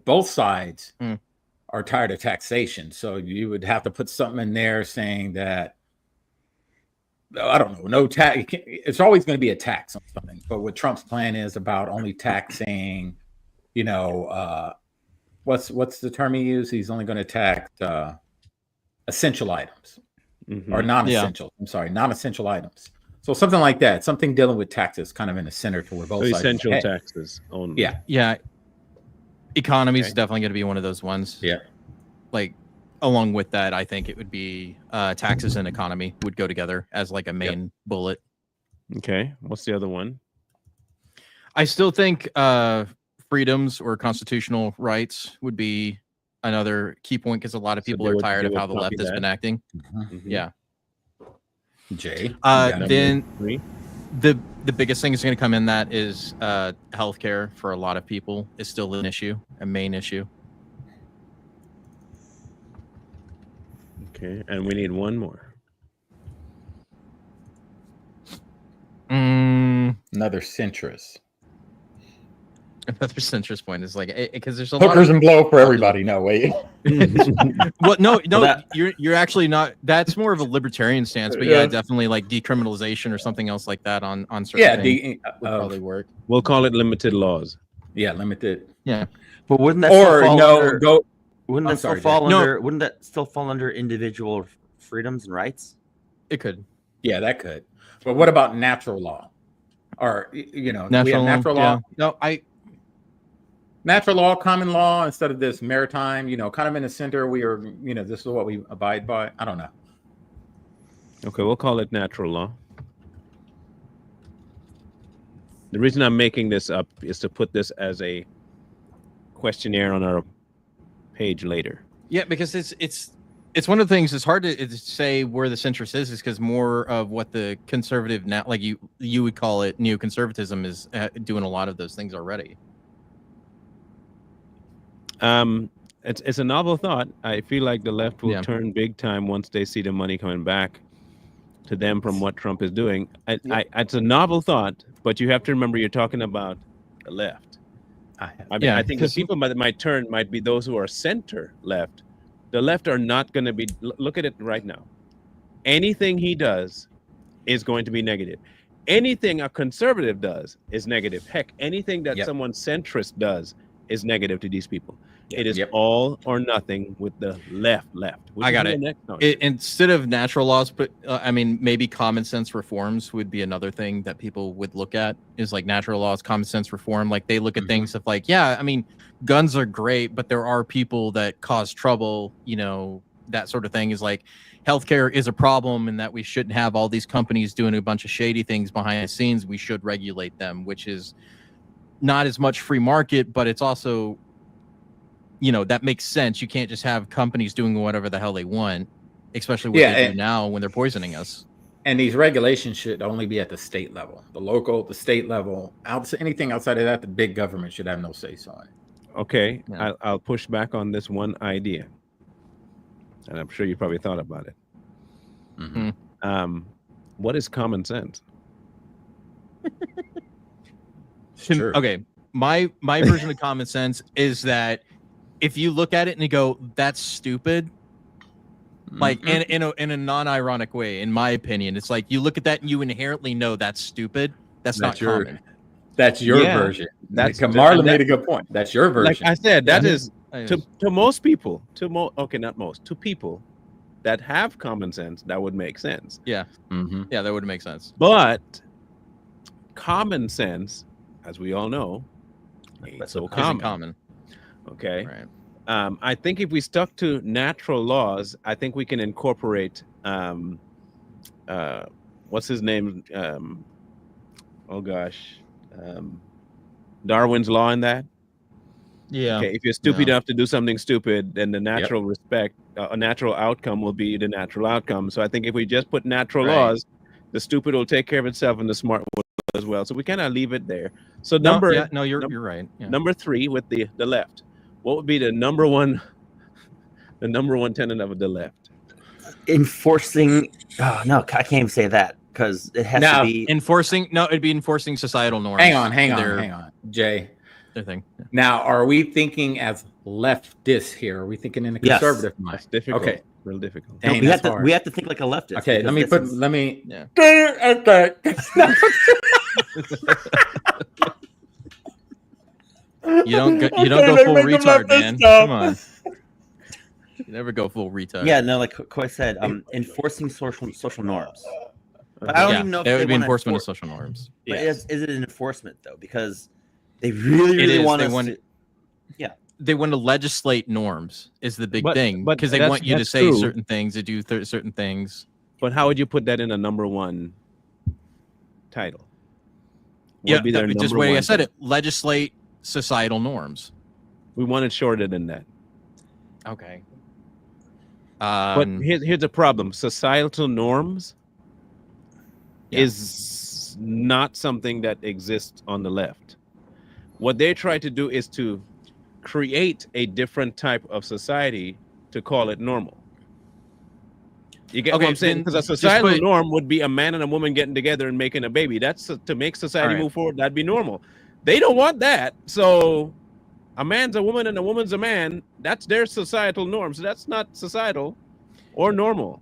Both sides Mm. are tired of taxation, so you would have to put something in there saying that I don't know, no tax. It's always going to be a tax on something. But what Trump's plan is about only taxing, what's the term he used? He's only going to tax essential items Mhm. or non-essential. I'm sorry, non-essential items. So something like that, something dealing with taxes, kind of in the center to where both So sides. essential hey, taxes only. Yeah, Yeah. Economy is Okay. definitely going to be one of those ones. Yeah. Like along with that, I think it would be taxes and economy would go together as like a main bullet. Okay. What's the other one? I still think freedoms or constitutional rights would be another key point because a lot of So people they are would- tired they of would how the copy left has that? been acting. Mhm. Yeah. Jay. you got it. Then Three? the biggest thing is going to come in that is healthcare for a lot of people is still an issue, a main issue. Okay. And we need one more. Another centrist. Another centrist point is like because there's a lot Hookers of and blow for everybody. No, wait. well, no, that- you're actually not. That's more of a libertarian stance, but yeah, Yeah. definitely like decriminalization or something else like that on certain Yeah, things would probably work. We'll call it limited laws. limited. But wouldn't that Or still fall no, under, go. wouldn't I'm that still sorry, fall No. under wouldn't that still fall under individual freedoms and rights? It could Yeah, that could. But what about natural law? Or we have natural law, No, natural law, common law instead of this maritime. Kind of in the center. We are. This is what we abide by. I don't know. Okay, we'll call it natural law. The reason I'm making this up is to put this as a questionnaire on our page later. yeah, because it's one of the things. It's hard to say where the centrist is because more of what the conservative now, like you would call it neoconservatism, is doing a lot of those things already. It's a novel thought. I feel like the left will Yeah. turn big time once they see the money coming back. to them from what Trump is doing. It's a novel thought, but you have to remember you're talking about the left. I mean, Yeah, I think the 'cause- people might be those who are center left. The left are not going to be. Look at it right now. Anything he does is going to be negative. Anything a conservative does is negative. Heck, anything that Yep. someone centrist does is negative to these people. Yep. It is Yep. all or nothing with the left. Which I is got the it. next one. Instead of natural laws, but I mean, maybe common sense reforms would be another thing that people would look at, is like natural laws, common sense reform. Like they look at things of like, yeah, I mean, guns are great, but there are people that cause trouble, you know, that sort of thing. Is like healthcare is a problem, and that we shouldn't have all these companies doing a bunch of shady things behind the scenes. We should regulate them, which is not as much free market, but it's also, you know, that makes sense. You can't just have companies doing whatever the hell they want, especially what they do now when they're poisoning us. And these regulations should only be at the state level, the local, the state level. Anything outside of that, the big government should have no say so in. Okay, Yeah. I'll push back on this one idea, and I'm sure you probably thought about it. What is common sense? Sure. Okay, my version of common sense is that if you look at it and you go, "That's stupid," like in a non-ironic way, in my opinion, it's like you look at that and you inherently know that's stupid. That's not common. That's your Yeah, version. that's- Marlon made a good point. That's your version. Like I said, that Yeah. is to most people, not most, to people that have common sense, that would make sense. Yeah, that would make sense. But common sense, as we all know, ain't so Isn't common. common. Okay. Right. I think if we stuck to natural laws, I think we can incorporate what's his name? Darwin's law in that. Yeah. Okay, if you're stupid enough to do something stupid, then the natural a natural outcome will be the natural outcome. So I think if we just put natural laws, the stupid will take care of itself and the smart will as well. So we kind of leave it there. So you're right. Yeah. number 3 with the left. What would be the number one tenet of the left? Enforcing. Oh no, I can't even say that because it has to be It'd be enforcing societal norms. Hang on, Jay. Their thing. Yeah. Now, are we thinking as leftists here? Are we thinking in a Yes. conservative mind? That's difficult. Okay. Real difficult. Dang, we that's have to hard. we have to think like a leftist. Okay, because let me. Yeah. Okay. You don't go full retard, man. Come on. You never go full retard. Yeah, no, like Koi said, enforcing social norms. But I don't even know if that they would be wanna enforcement of enforce- social norms. But Yeah. is it an enforcement though? Because they really want They us want- to. They want to legislate norms is the big But- thing, but because they that's- want you to that's say true. certain things, to do certain things. But how would you put that in a number one title? What Yeah, would be their just number the way I one said thing? it. Legislate societal norms. We want it shorter than that. Okay. But here's the problem: societal norms is not something that exists on the left. What they try to do is to create a different type of society to call it normal. You get what I'm saying? then Because a just societal put- norm would be a man and a woman getting together and making a baby. That's to make society Alright. move forward. That'd be normal. They don't want that. So a man's a woman and a woman's a man. That's their societal norm. So that's not societal or normal.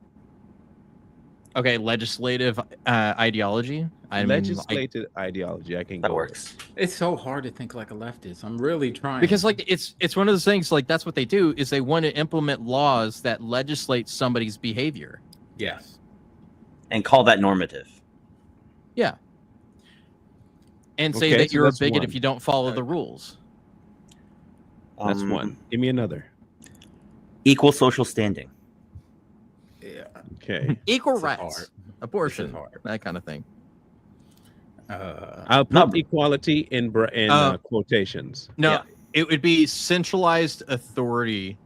Okay, legislative ideology. Legislative ideology. I can That go with. works. It's so hard to think like a leftist. I'm really trying. Because like it's one of those things, like that's what they do, is they want to implement laws that legislate somebody's behavior. yes. And call that normative. Yeah. And say Okay, that so you're a that's bigot one. if you don't follow the rules. That's one. Give me another. Equal social standing. Yeah. Okay. Equal This is rights, hard. abortion, This is hard. that kind of thing. I'll put Number. equality in quotations. No, Yeah. it would be centralized authority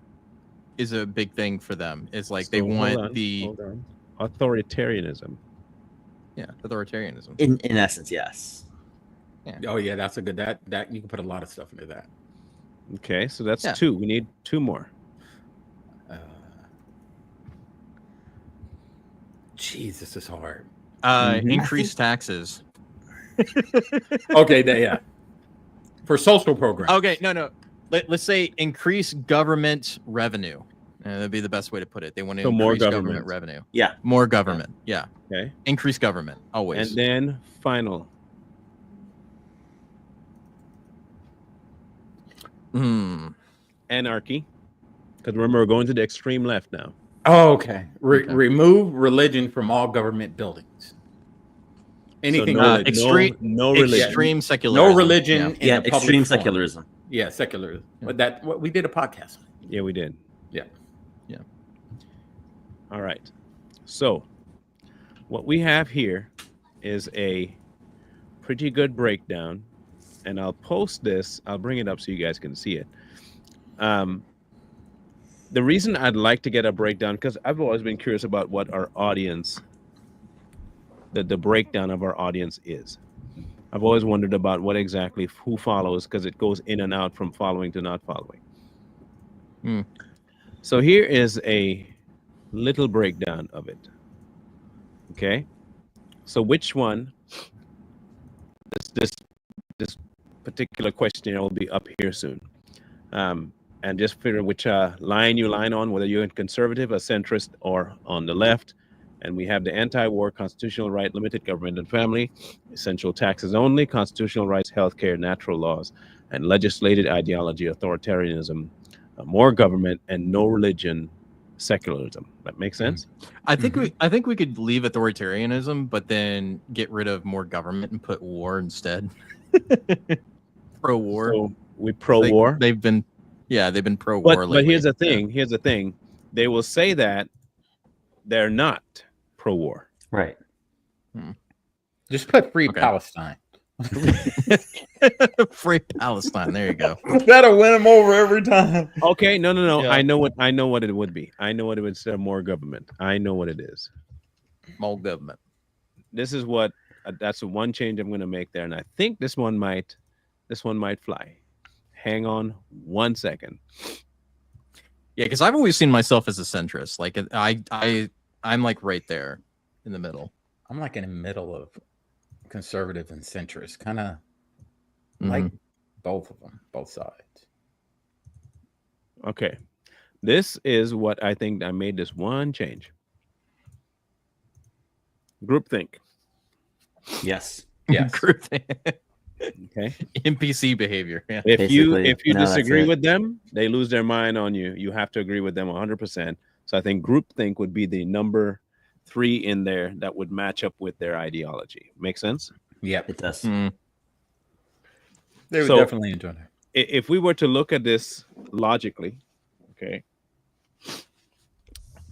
is a big thing for them. It's like they So, hold want on, the hold on. Authoritarianism. authoritarianism. In essence, yes. Oh yeah, that's a good that you can put a lot of stuff into that. Okay, so that's Yeah. 2. We need 2 more. Jeez, this is hard. Increase taxes. Okay, yeah. For social programs. Okay, no. Let's say increase government revenue. That'd be the best way to put it. They want to So more increase government government. revenue. Yeah. More government. Yeah. Okay. Increase government. Always. And then final. Anarchy. Because remember, we're going to the extreme left now. Oh, okay. Okay. Remove religion from all government buildings. Anything no, religious. no religion. Extreme secularism. No religion in Yeah, the public extreme forum. secularism. Yeah, secularism. But we did a podcast. Yeah, we did. Yeah. All right. So what we have here is a pretty good breakdown, and I'll post this. I'll bring it up so you guys can see it. The reason I'd like to get a breakdown, because I've always been curious about what our audience, the breakdown of our audience is. I've always wondered about what exactly who follows, because it goes in and out from following to not following. So here is a little breakdown of it. Okay, so which one? This particular questionnaire will be up here soon, and just figure which line you line on, whether you're a conservative, a centrist, or on the left. And we have the anti-war, constitutional right, limited government and family, essential taxes only, constitutional rights, healthcare, natural laws, and legislated ideology, authoritarianism, more government, and no religion, secularism. That makes sense? I think we could leave authoritarianism, but then get rid of more government and put war instead. Pro-war. So we pro-war. They've been pro-war. But here's the thing. Here's the thing. They will say that they're not pro-war. Right. Just put free Okay. Palestine. Free Palestine. There you go. That'll win them over every time. Okay, no. Yeah. I know what it would be. I know what it would say. More government. I know what it is. More government. This is what. That's the one change I'm going to make there, and I think this one might fly. Hang on 1 second. Yeah, because I've always seen myself as a centrist. Like I'm like right there in the middle. I'm like in the middle of conservative and centrist, kind of Mhm. like both of them, both sides. Okay, this is what I think. I made this one change. Groupthink. Yes. Yes. Okay. NPC behavior. Yeah. If you Basically, no, that's disagree it. with them, they lose their mind on you. You have to agree with them 100%. So I think groupthink would be the number 3 in there that would match up with their ideology. Make sense? Yep. It does. Mm. They would So- definitely enjoy that. If we were to look at this logically, okay,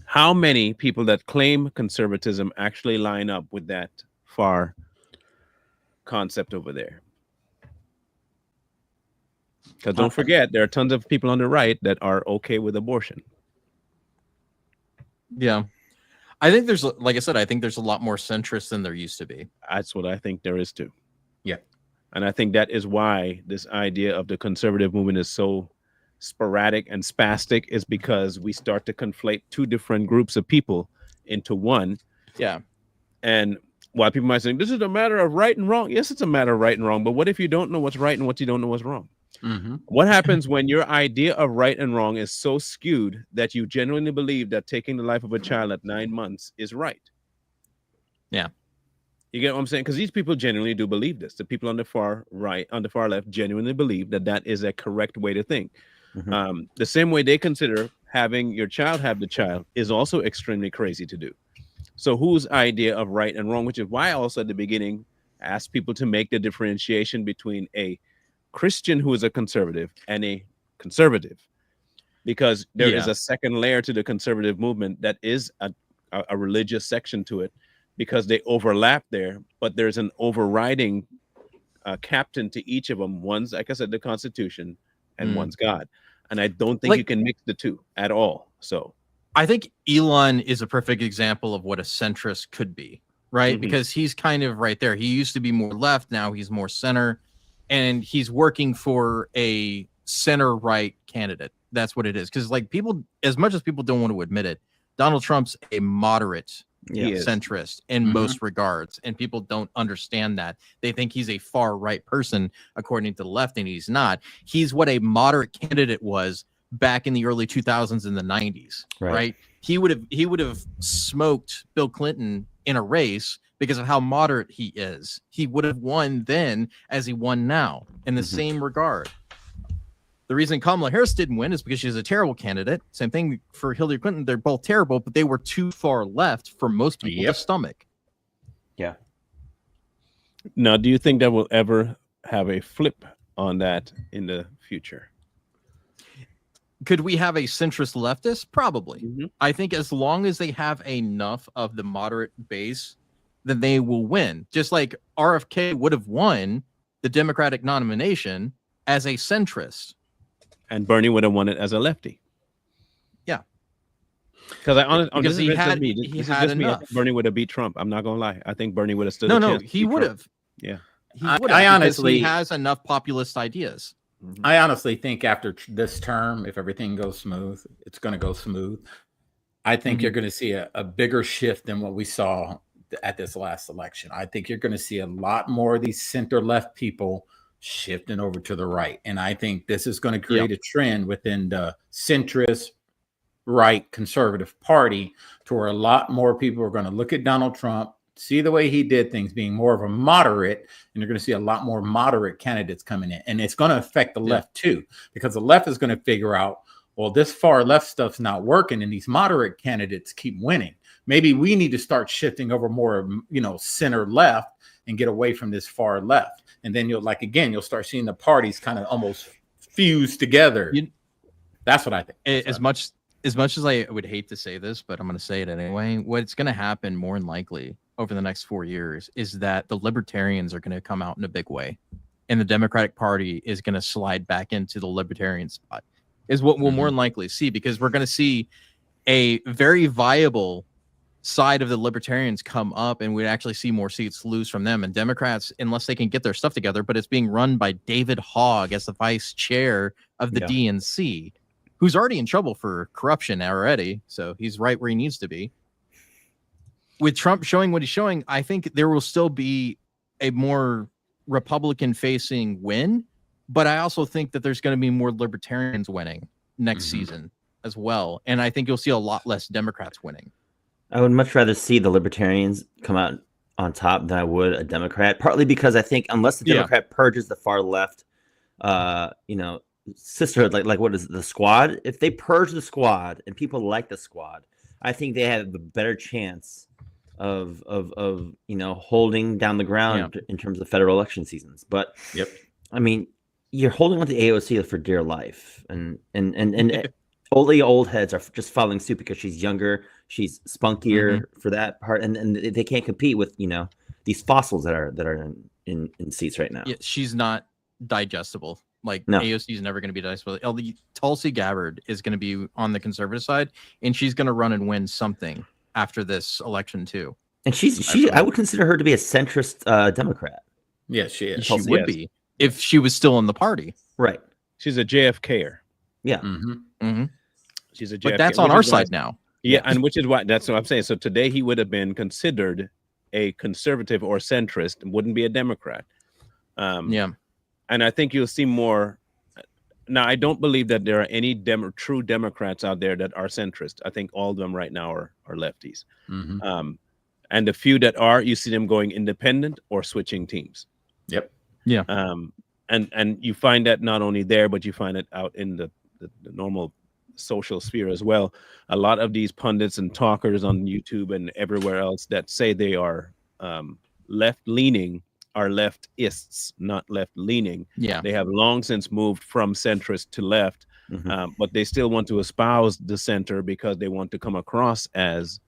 how many people that claim conservatism actually line up with that far concept over there? Because don't forget, there are tons of people on the right that are okay with abortion. Yeah. I think there's, like I said, I think there's a lot more centrist than there used to be. That's what I think there is too. Yeah. And I think that is why this idea of the conservative movement is so sporadic and spastic, is because we start to conflate two different groups of people into one. Yeah. And while people might say, this is a matter of right and wrong. Yes, it's a matter of right and wrong. But what if you don't know what's right and what you don't know what's wrong? Mm-hmm. What happens when your idea of right and wrong is so skewed that you genuinely believe that taking the life of a child at 9 months is right? Yeah. You get what I'm saying? Because these people genuinely do believe this. The people on the far right, on the far left, genuinely believe that that is a correct way to think. Mhm. The same way they consider having your child have the child is also extremely crazy to do. So whose idea of right and wrong, which is why I also at the beginning asked people to make the differentiation between a Christian who is a conservative and a conservative, because there is a second layer to the conservative movement that is a religious section to it, because they overlap there, but there's an overriding captain to each of them. One's, like I said, the Constitution, and one's God. And I don't think you can mix the two at all. So I think Elon is a perfect example of what a centrist could be, right? Mhm. Because he's kind of right there. He used to be more left, now he's more center, and he's working for a center right candidate. That's what it is. Because like people, as much as people don't want to admit it, Donald Trump's a moderate Yeah. He is. centrist in most regards, and people don't understand that. They think he's a far right person according to the left, and he's not. He's what a moderate candidate was back in the early 2000s and the 90s, right? He would have smoked Bill Clinton in a race because of how moderate he is. He would have won then as he won now in the same regard. The reason Kamala Harris didn't win is because she's a terrible candidate. Same thing for Hillary Clinton. They're both terrible, but they were too far left for most people to stomach. Yeah. Now, do you think that will ever have a flip on that in the future? Could we have a centrist leftist? Probably. Mm-hmm. I think as long as they have enough of the moderate base, then they will win. Just like RFK would have won the Democratic nomination as a centrist. And Bernie would have won it as a lefty. Yeah. Because Because he had enough. Bernie would have beat Trump. I'm not gonna lie. I think Bernie would have stood. No, he would have. Yeah. He would have. I honestly he has enough populist ideas. I honestly think after this term, if everything goes smooth, it's going to go smooth. I think you're going to see a bigger shift than what we saw at this last election. I think you're going to see a lot more of these center left people shifting over to the right. And I think this is going to create a trend within the centrist right conservative party to where a lot more people are going to look at Donald Trump, see the way he did things, being more of a moderate, and you're going to see a lot more moderate candidates coming in. And it's going to affect the left too, because the left is going to figure out, well, this far left stuff's not working and these moderate candidates keep winning. Maybe we need to start shifting over more, center left and get away from this far left. And then you'll start seeing the parties kind of almost fuse together. That's what I think. As much as I would hate to say this, but I'm going to say it anyway, what's going to happen more than likely over the next 4 years is that the libertarians are going to come out in a big way, and the Democratic Party is going to slide back into the libertarian spot, is what we'll more than likely see, because we're going to see a very viable side of the libertarians come up, and we'd actually see more seats lose from them. And Democrats, unless they can get their stuff together, but it's being run by David Hogg as the vice chair of the DNC, who's already in trouble for corruption already. So he's right where he needs to be. With Trump showing what he's showing, I think there will still be a more Republican-facing win, but I also think that there's going to be more libertarians winning next season as well. And I think you'll see a lot less Democrats winning. I would much rather see the libertarians come out on top than I would a Democrat, partly because I think unless the Democrat purges the far left, sisterhood, like what is it, the squad? If they purge the squad and people like the squad, I think they have a better chance of holding down the ground in terms of federal election seasons. But I mean, you're holding on to AOC for dear life, and all the old heads are just following suit because she's younger, she's spunkier for that part, and they can't compete with these fossils that are in seats right now. Yeah, she's not digestible. AOC is never going to be digestible. Tulsi Gabbard is going to be on the conservative side, and she's going to run and win something after this election too. And I would consider her to be a centrist Democrat. Yes, she is. She would be if she was still in the party. Right. She's a JFKer. Yeah. She's a JFK. But that's on our side now. Yeah, and which is why that's what I'm saying. So today he would have been considered a conservative or centrist, wouldn't be a Democrat. And I think you'll see more. Now, I don't believe that there are any true Democrats out there that are centrist. I think all of them right now are lefties. And the few that are, you see them going independent or switching teams. Yep. Yeah. And you find that not only there, but you find it out in the normal social sphere as well. A lot of these pundits and talkers on YouTube and everywhere else that say they are left-leaning are leftists, not left-leaning. Yeah. They have long since moved from centrist to left, but they still want to espouse the center because they want to come across as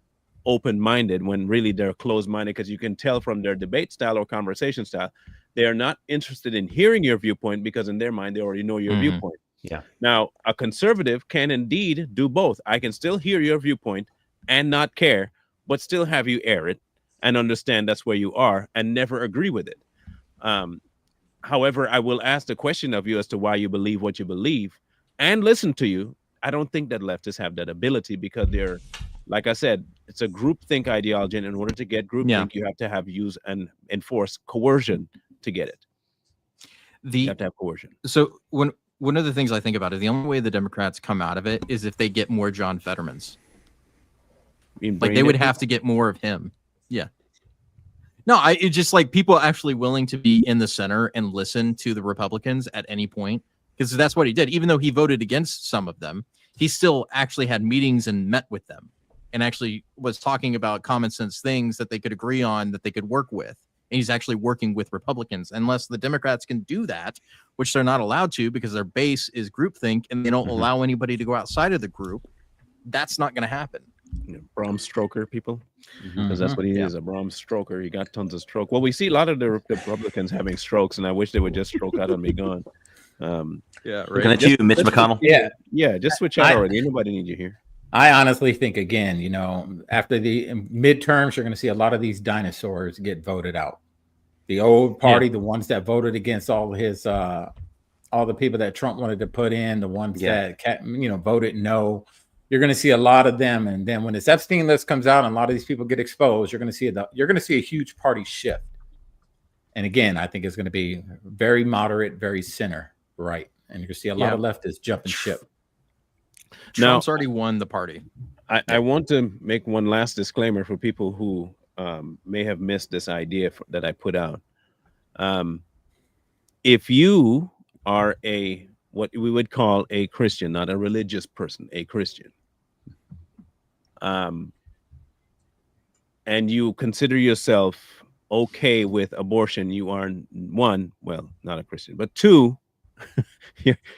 open-minded when really they're closed-minded, because you can tell from their debate style or conversation style, they are not interested in hearing your viewpoint because in their mind, they already know your viewpoint. Yeah. Now, a conservative can indeed do both. I can still hear your viewpoint and not care, but still have you air it and understand that's where you are and never agree with it. However, I will ask the question of you as to why you believe what you believe and listen to you. I don't think that leftists have that ability because they're like I said, it's a groupthink ideology, and in order to get groupthink, Yeah. you have to have use and enforce coercion to get it. You The have to have coercion. so when one of the things I think about is the only way the Democrats come out of it is if they get more John Fettermans. Like they would have to get more of him. Yeah. No, it's just like people actually willing to be in the center and listen to the Republicans at any point, because that's what he did. Even though he voted against some of them, he still actually had meetings and met with them and actually was talking about common sense things that they could agree on, that they could work with. And he's actually working with Republicans. Unless the Democrats can do that, which they're not allowed to because their base is groupthink and they don't allow anybody to go outside of the group, that's not going to happen. Bram Stoker people, Mm-hmm. because that's what he is, a Bram Stoker. He got tons of stroke. Well, we see a lot of the Republicans having strokes, and I wish they would just stroke out and be gone. Yeah, Looking at you, Mitch McConnell. Yeah, just switch out already. Ain't nobody need you here. I honestly think, again, you know, after the midterms, you're going to see a lot of these dinosaurs get voted out. The old party, the ones that voted against all his, all the people that Trump wanted to put in, the ones that, you know, voted no. You're going to see a lot of them, and then when this Epstein list comes out and a lot of these people get exposed, you're going to see a huge party shift. And again, I think it's going to be very moderate, very center right, and you're going to see a lot of leftists jumping ship. Trump's already won the party. I want to make one last disclaimer for people who may have missed this idea that I put out. If you are what we would call a Christian, not a religious person, a Christian, and you consider yourself okay with abortion, you are one, well, not a Christian, but two,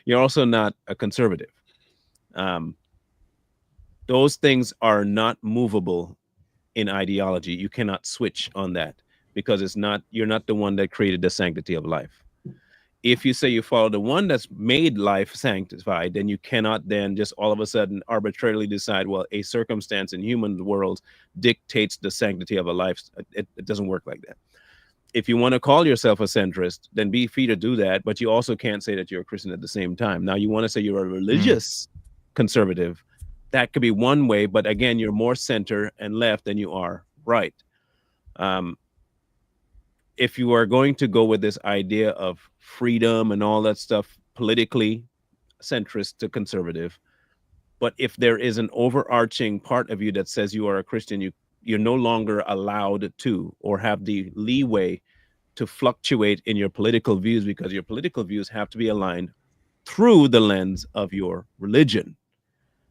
you're also not a conservative. Those things are not movable in ideology. You cannot switch on that because you're not the one that created the sanctity of life. If you say you follow the one that's made life sanctified, then you cannot then just all of a sudden arbitrarily decide, well, a circumstance in human world dictates the sanctity of a life. It doesn't work like that. If you want to call yourself a centrist, then be free to do that, but you also can't say that you're a Christian at the same time. Now, you want to say you're a religious conservative, that could be one way, but again, you're more center and left than you are right. If you are going to go with this idea of freedom and all that stuff, politically centrist to conservative, but if there is an overarching part of you that says you are a Christian, you're no longer allowed to or have the leeway to fluctuate in your political views, because your political views have to be aligned through the lens of your religion.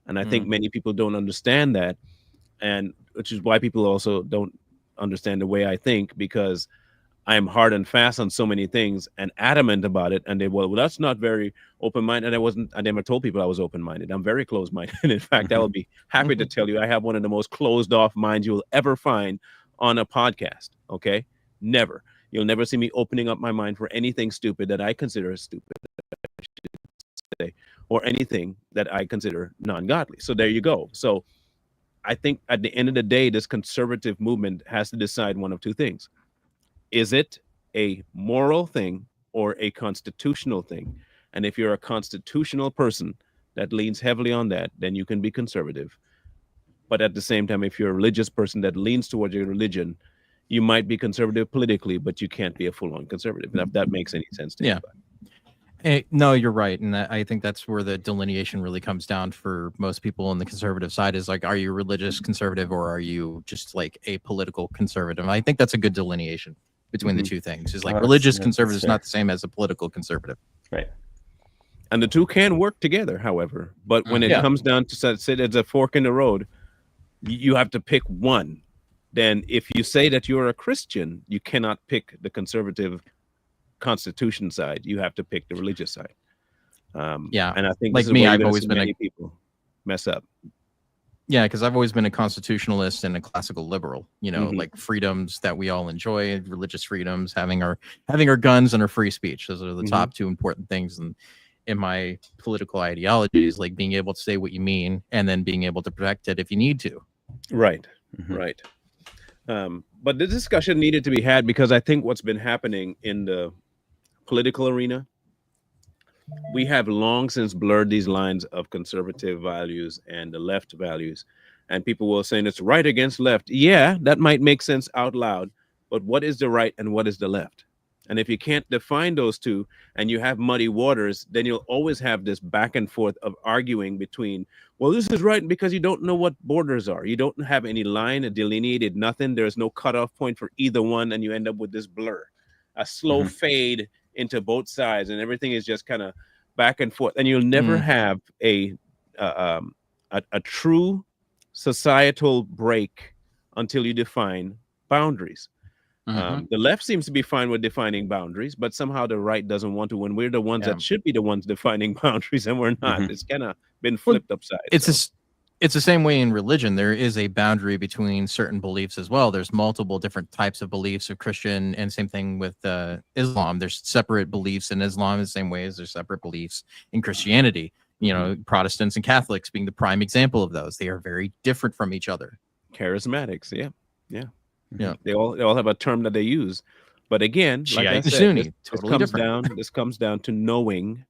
And I think many people don't understand that, and which is why people also don't understand the way I think, because I am hard and fast on so many things and adamant about it. And well, that's not very open-minded. I never told people I was open-minded. I'm very closed-minded. In fact, I will be happy to tell you I have one of the most closed-off minds you will ever find on a podcast. Okay? Never. You'll never see me opening up my mind for anything stupid that I consider stupid, or anything that I consider non-godly. So there you go. So I think at the end of the day, this conservative movement has to decide one of two things. Is it a moral thing or a constitutional thing? And if you're a constitutional person that leans heavily on that, then you can be conservative. But at the same time, if you're a religious person that leans towards your religion, you might be conservative politically, but you can't be a full-on conservative. And if that makes any sense to you. No, you're right. And I think that's where the delineation really comes down for most people on the conservative side is like, are you religious conservative or are you just like a political conservative? I think that's a good delineation between the two things. Is like religious conservative is not the same as a political conservative. Right. And the two can work together, however. But when it comes down to say there's a fork in the road, you have to pick one. Then if you say that you're a Christian, you cannot pick the conservative Constitution side. You have to pick the religious side. And I think like me, I've always been many people mess up. Yeah, because I've always been a constitutionalist and a classical liberal. You know, like freedoms that we all enjoy, religious freedoms, having our guns and our free speech. Those are the top two important things in my political ideologies, like being able to say what you mean and then being able to protect it if you need to. Right. Right. But the discussion needed to be had because I think what's been happening in the political arena, we have long since blurred these lines of conservative values and the left values. and people will say it's right against left. Yeah, that might make sense out loud, but what is the right and what is the left? And if you can't define those two and you have muddy waters, then you'll always have this back and forth of arguing between, well, this is right because you don't know what borders are. You don't have any line, a delineated nothing. There's no cutoff point for either one. And you end up with this blur, a slow fade into both sides. And everything is just kind of back and forth. And you'll never have a true societal break until you define boundaries. The left seems to be fine with defining boundaries, but somehow the right doesn't want to when we're the ones that should be the ones defining boundaries and we're not. It's kind of been flipped upside. It's the same way in religion. There is a boundary between certain beliefs as well. There's multiple different types of beliefs of Christian, and same thing with Islam. There's separate beliefs in Islam the same way as there's separate beliefs in Christianity. You know, Protestants and Catholics being the prime example of those. They are very different from each other. Charismatics, yeah. They all have a term that they use, but again, like I said, Sunni, this comes down to knowing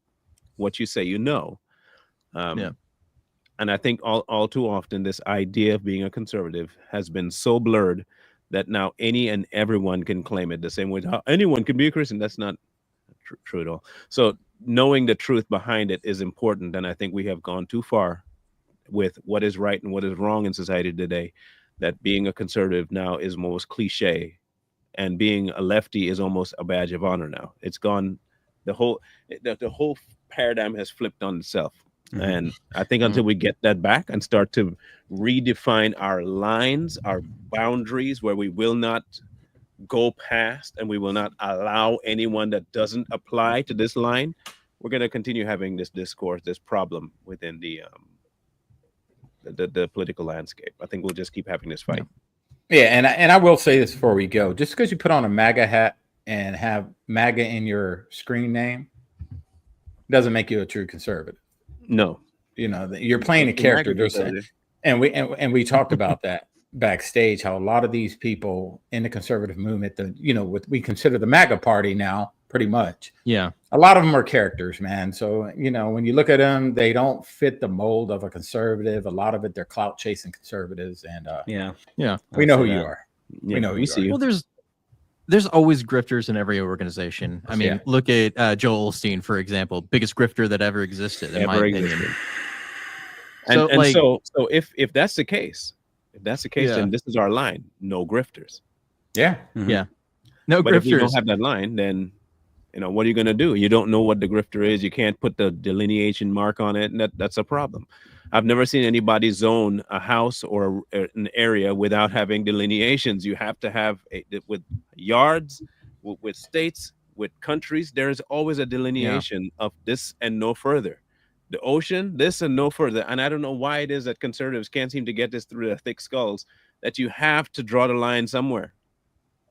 what you say you know. And I think all too often this idea of being a conservative has been so blurred that now any and everyone can claim it the same way how anyone can be a Christian. That's not true at all. So knowing the truth behind it is important, and I think we have gone too far with what is right and what is wrong in society today. That being a conservative now is most cliche, and being a lefty is almost a badge of honor now. It's gone, the whole paradigm has flipped on itself. And I think until we get that back and start to redefine our lines, our boundaries, where we will not go past and we will not allow anyone that doesn't apply to this line, we're going to continue having this discourse, this problem within the political landscape. I think we'll just keep having this fight. Yeah, and I will say this before we go: just because you put on a MAGA hat and have MAGA in your screen name doesn't make you a true conservative. No, you know, you're playing a character. And we talked about that backstage. How a lot of these people in the conservative movement, what we consider the MAGA party now, pretty much. Yeah. A lot of them are characters, man. So, when you look at them, they don't fit the mold of a conservative. A lot of it, they're clout chasing conservatives. And we know who you are. We know who you are. Well, there's always grifters in every organization. I mean, look at Joel Osteen, for example, biggest grifter that ever existed, in my opinion. So if that's the case, then this is our line: no grifters. Yeah. Yeah. No but grifters. If you don't have that line, then what are you going to do? You don't know what the grifter is. You can't put the delineation mark on it, and that's a problem. I've never seen anybody zone a house or an area without having delineations. You have to have with yards, with states, with countries. There is always a delineation of this and no further. The ocean, this and no further. And I don't know why it is that conservatives can't seem to get this through their thick skulls, that you have to draw the line somewhere.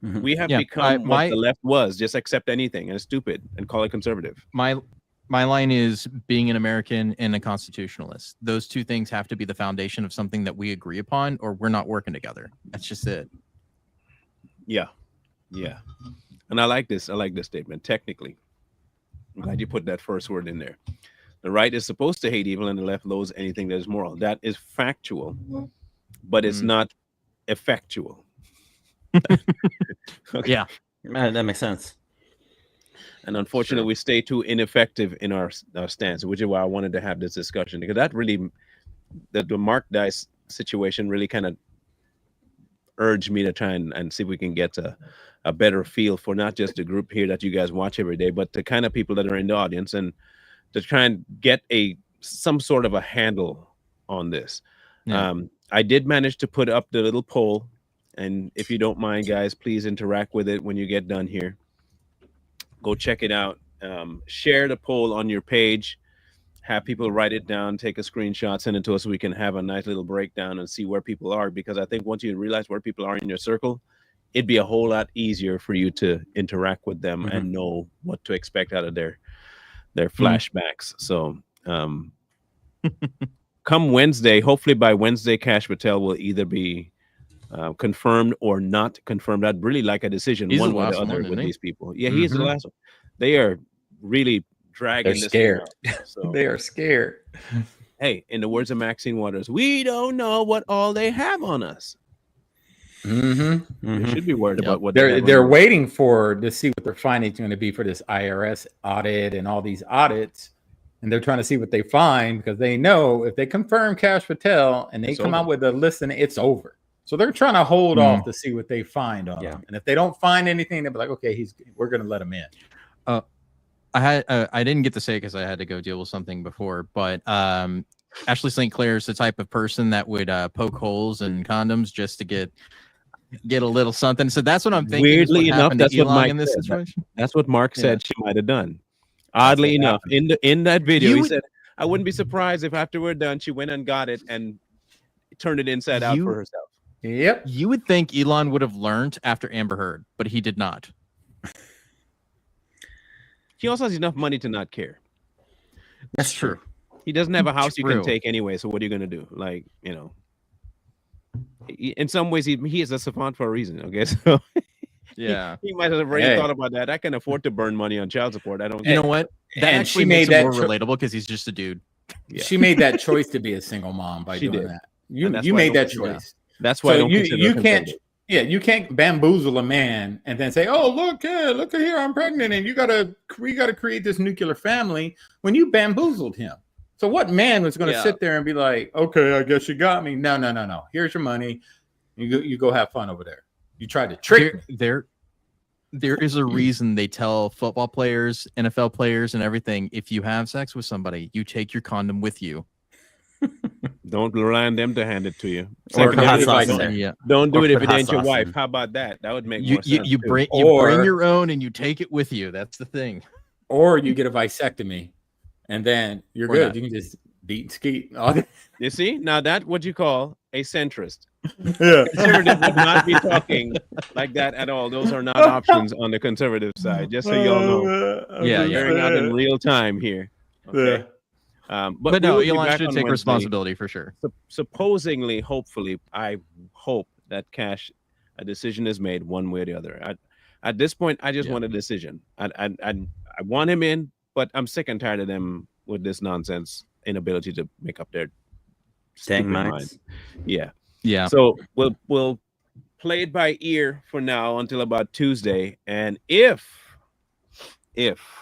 We have become what the left was, just accept anything and it's stupid and call it conservative. My line is being an American and a constitutionalist. Those two things have to be the foundation of something that we agree upon, or we're not working together. That's just it. Yeah. And I like this statement. Technically, I'm glad you put that first word in there. The right is supposed to hate evil and the left loathes anything that is moral. That is factual, but it's not effectual. Okay. Yeah, that makes sense. And unfortunately, we stay too ineffective in our stance, which is why I wanted to have this discussion, because that really, the Mark Dice situation really kind of urged me to try and see if we can get a better feel for not just the group here that you guys watch every day, but the kind of people that are in the audience, and to try and get some sort of a handle on this. Yeah. I did manage to put up the little poll. And if you don't mind, guys, please interact with it when you get done here. Go check it out. Share the poll on your page. Have people write it down, take a screenshot, send it to us so we can have a nice little breakdown and see where people are. Because I think once you realize where people are in your circle, it'd be a whole lot easier for you to interact with them and know what to expect out of their flashbacks. So come Wednesday, hopefully by Wednesday, Kash Patel will either be confirmed or not confirmed. I'd really like a decision one way or the other with these people. Yeah, he is the last one. They are really dragging. They're scared. So. They are scared. hey, in the words of Maxine Waters, we don't know what all they have on us. Mm-hmm. They should be worried Yep. about what they have on They're us. waiting to see what their findings going to be for this IRS audit and all these audits, and they're trying to see what they find because they know if they confirm Cash Patel and they It's come over. out with a list, and it's over. So they're trying to hold off to see what they find on him, and if they don't find anything, they'll be like, okay, we're going to let him in. I didn't get to say because I had to go deal with something before, but Ashley St. Clair is the type of person that would poke holes in condoms just to get a little something. So that's what I'm thinking. Weirdly enough, that's what Elon Mike in this said. situation. That's what Mark said she might have done. Oddly what enough, in that video, You he would- said, "I wouldn't be surprised if after we're done, she went and got it and turned it inside out for herself." Yep. You would think Elon would have learned after Amber Heard, but he did not. He also has enough money to not care. That's true. He doesn't have a house you can True. take anyway. So what are you gonna do? Like, in some ways, he is a savant for a reason. Okay, so Yeah. he might have already thought about that. I can afford to burn money on child support. I don't. You know what? That and actually she makes made him more that relatable because he's just a dude. Yeah. She made that choice to be a single mom by She doing did. that. And that's You why I made don't that consider- choice. That's why I So don't you consider you her can't conservative. you can't bamboozle a man and then say, "Oh, look here, I'm pregnant, and we gotta create this nuclear family." When you bamboozled him, so what man was going to sit there and be like, "Okay, I guess you got me"? No. Here's your money. You go have fun over there. You tried to trick me. There is a reason they tell football players, NFL players, and everything. If you have sex with somebody, you take your condom with you. Don't rely on them to hand it to you. Or Second, put hot don't- sauce in don't- there. Yeah. Don't do Or it if put it hot ain't your sauce wife. in. How about that? That would make You more sense. you too. bring Or- your own and you take it with you. That's the thing. Or you get a vasectomy, and then you're Or good. not. You can just beat and skeet. Oh, You see, now that what you call a centrist. yeah. Conservative would not be talking like that at all. Those are not options on the conservative side. Just so y'all know, Yeah, I'm just bearing out in saying. real time here. Okay. But we no, will be Elon back should on take Wednesday. responsibility for sure. Supposedly, hopefully, I hope that a decision is made one way or the other. At this point, I just Yeah. want a decision. I want him in, but I'm sick and tired of them with this nonsense inability to make up their stupid minds. mind. Yeah. Yeah. So we'll play it by ear for now until about Tuesday, and if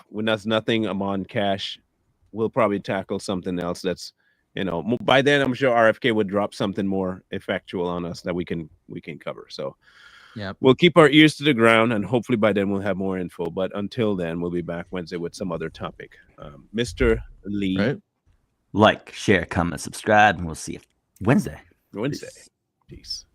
when that's nothing among cash, we'll probably tackle something else that's by then I'm sure RFK would drop something more effectual on us that we can cover. So Yeah. we'll keep our ears to the ground, and hopefully by then we'll have more info. But until then, we'll be back Wednesday with some other topic. Mr. Lee, Right. Like, share, comment, subscribe, and we'll see you Wednesday. Wednesday. Peace.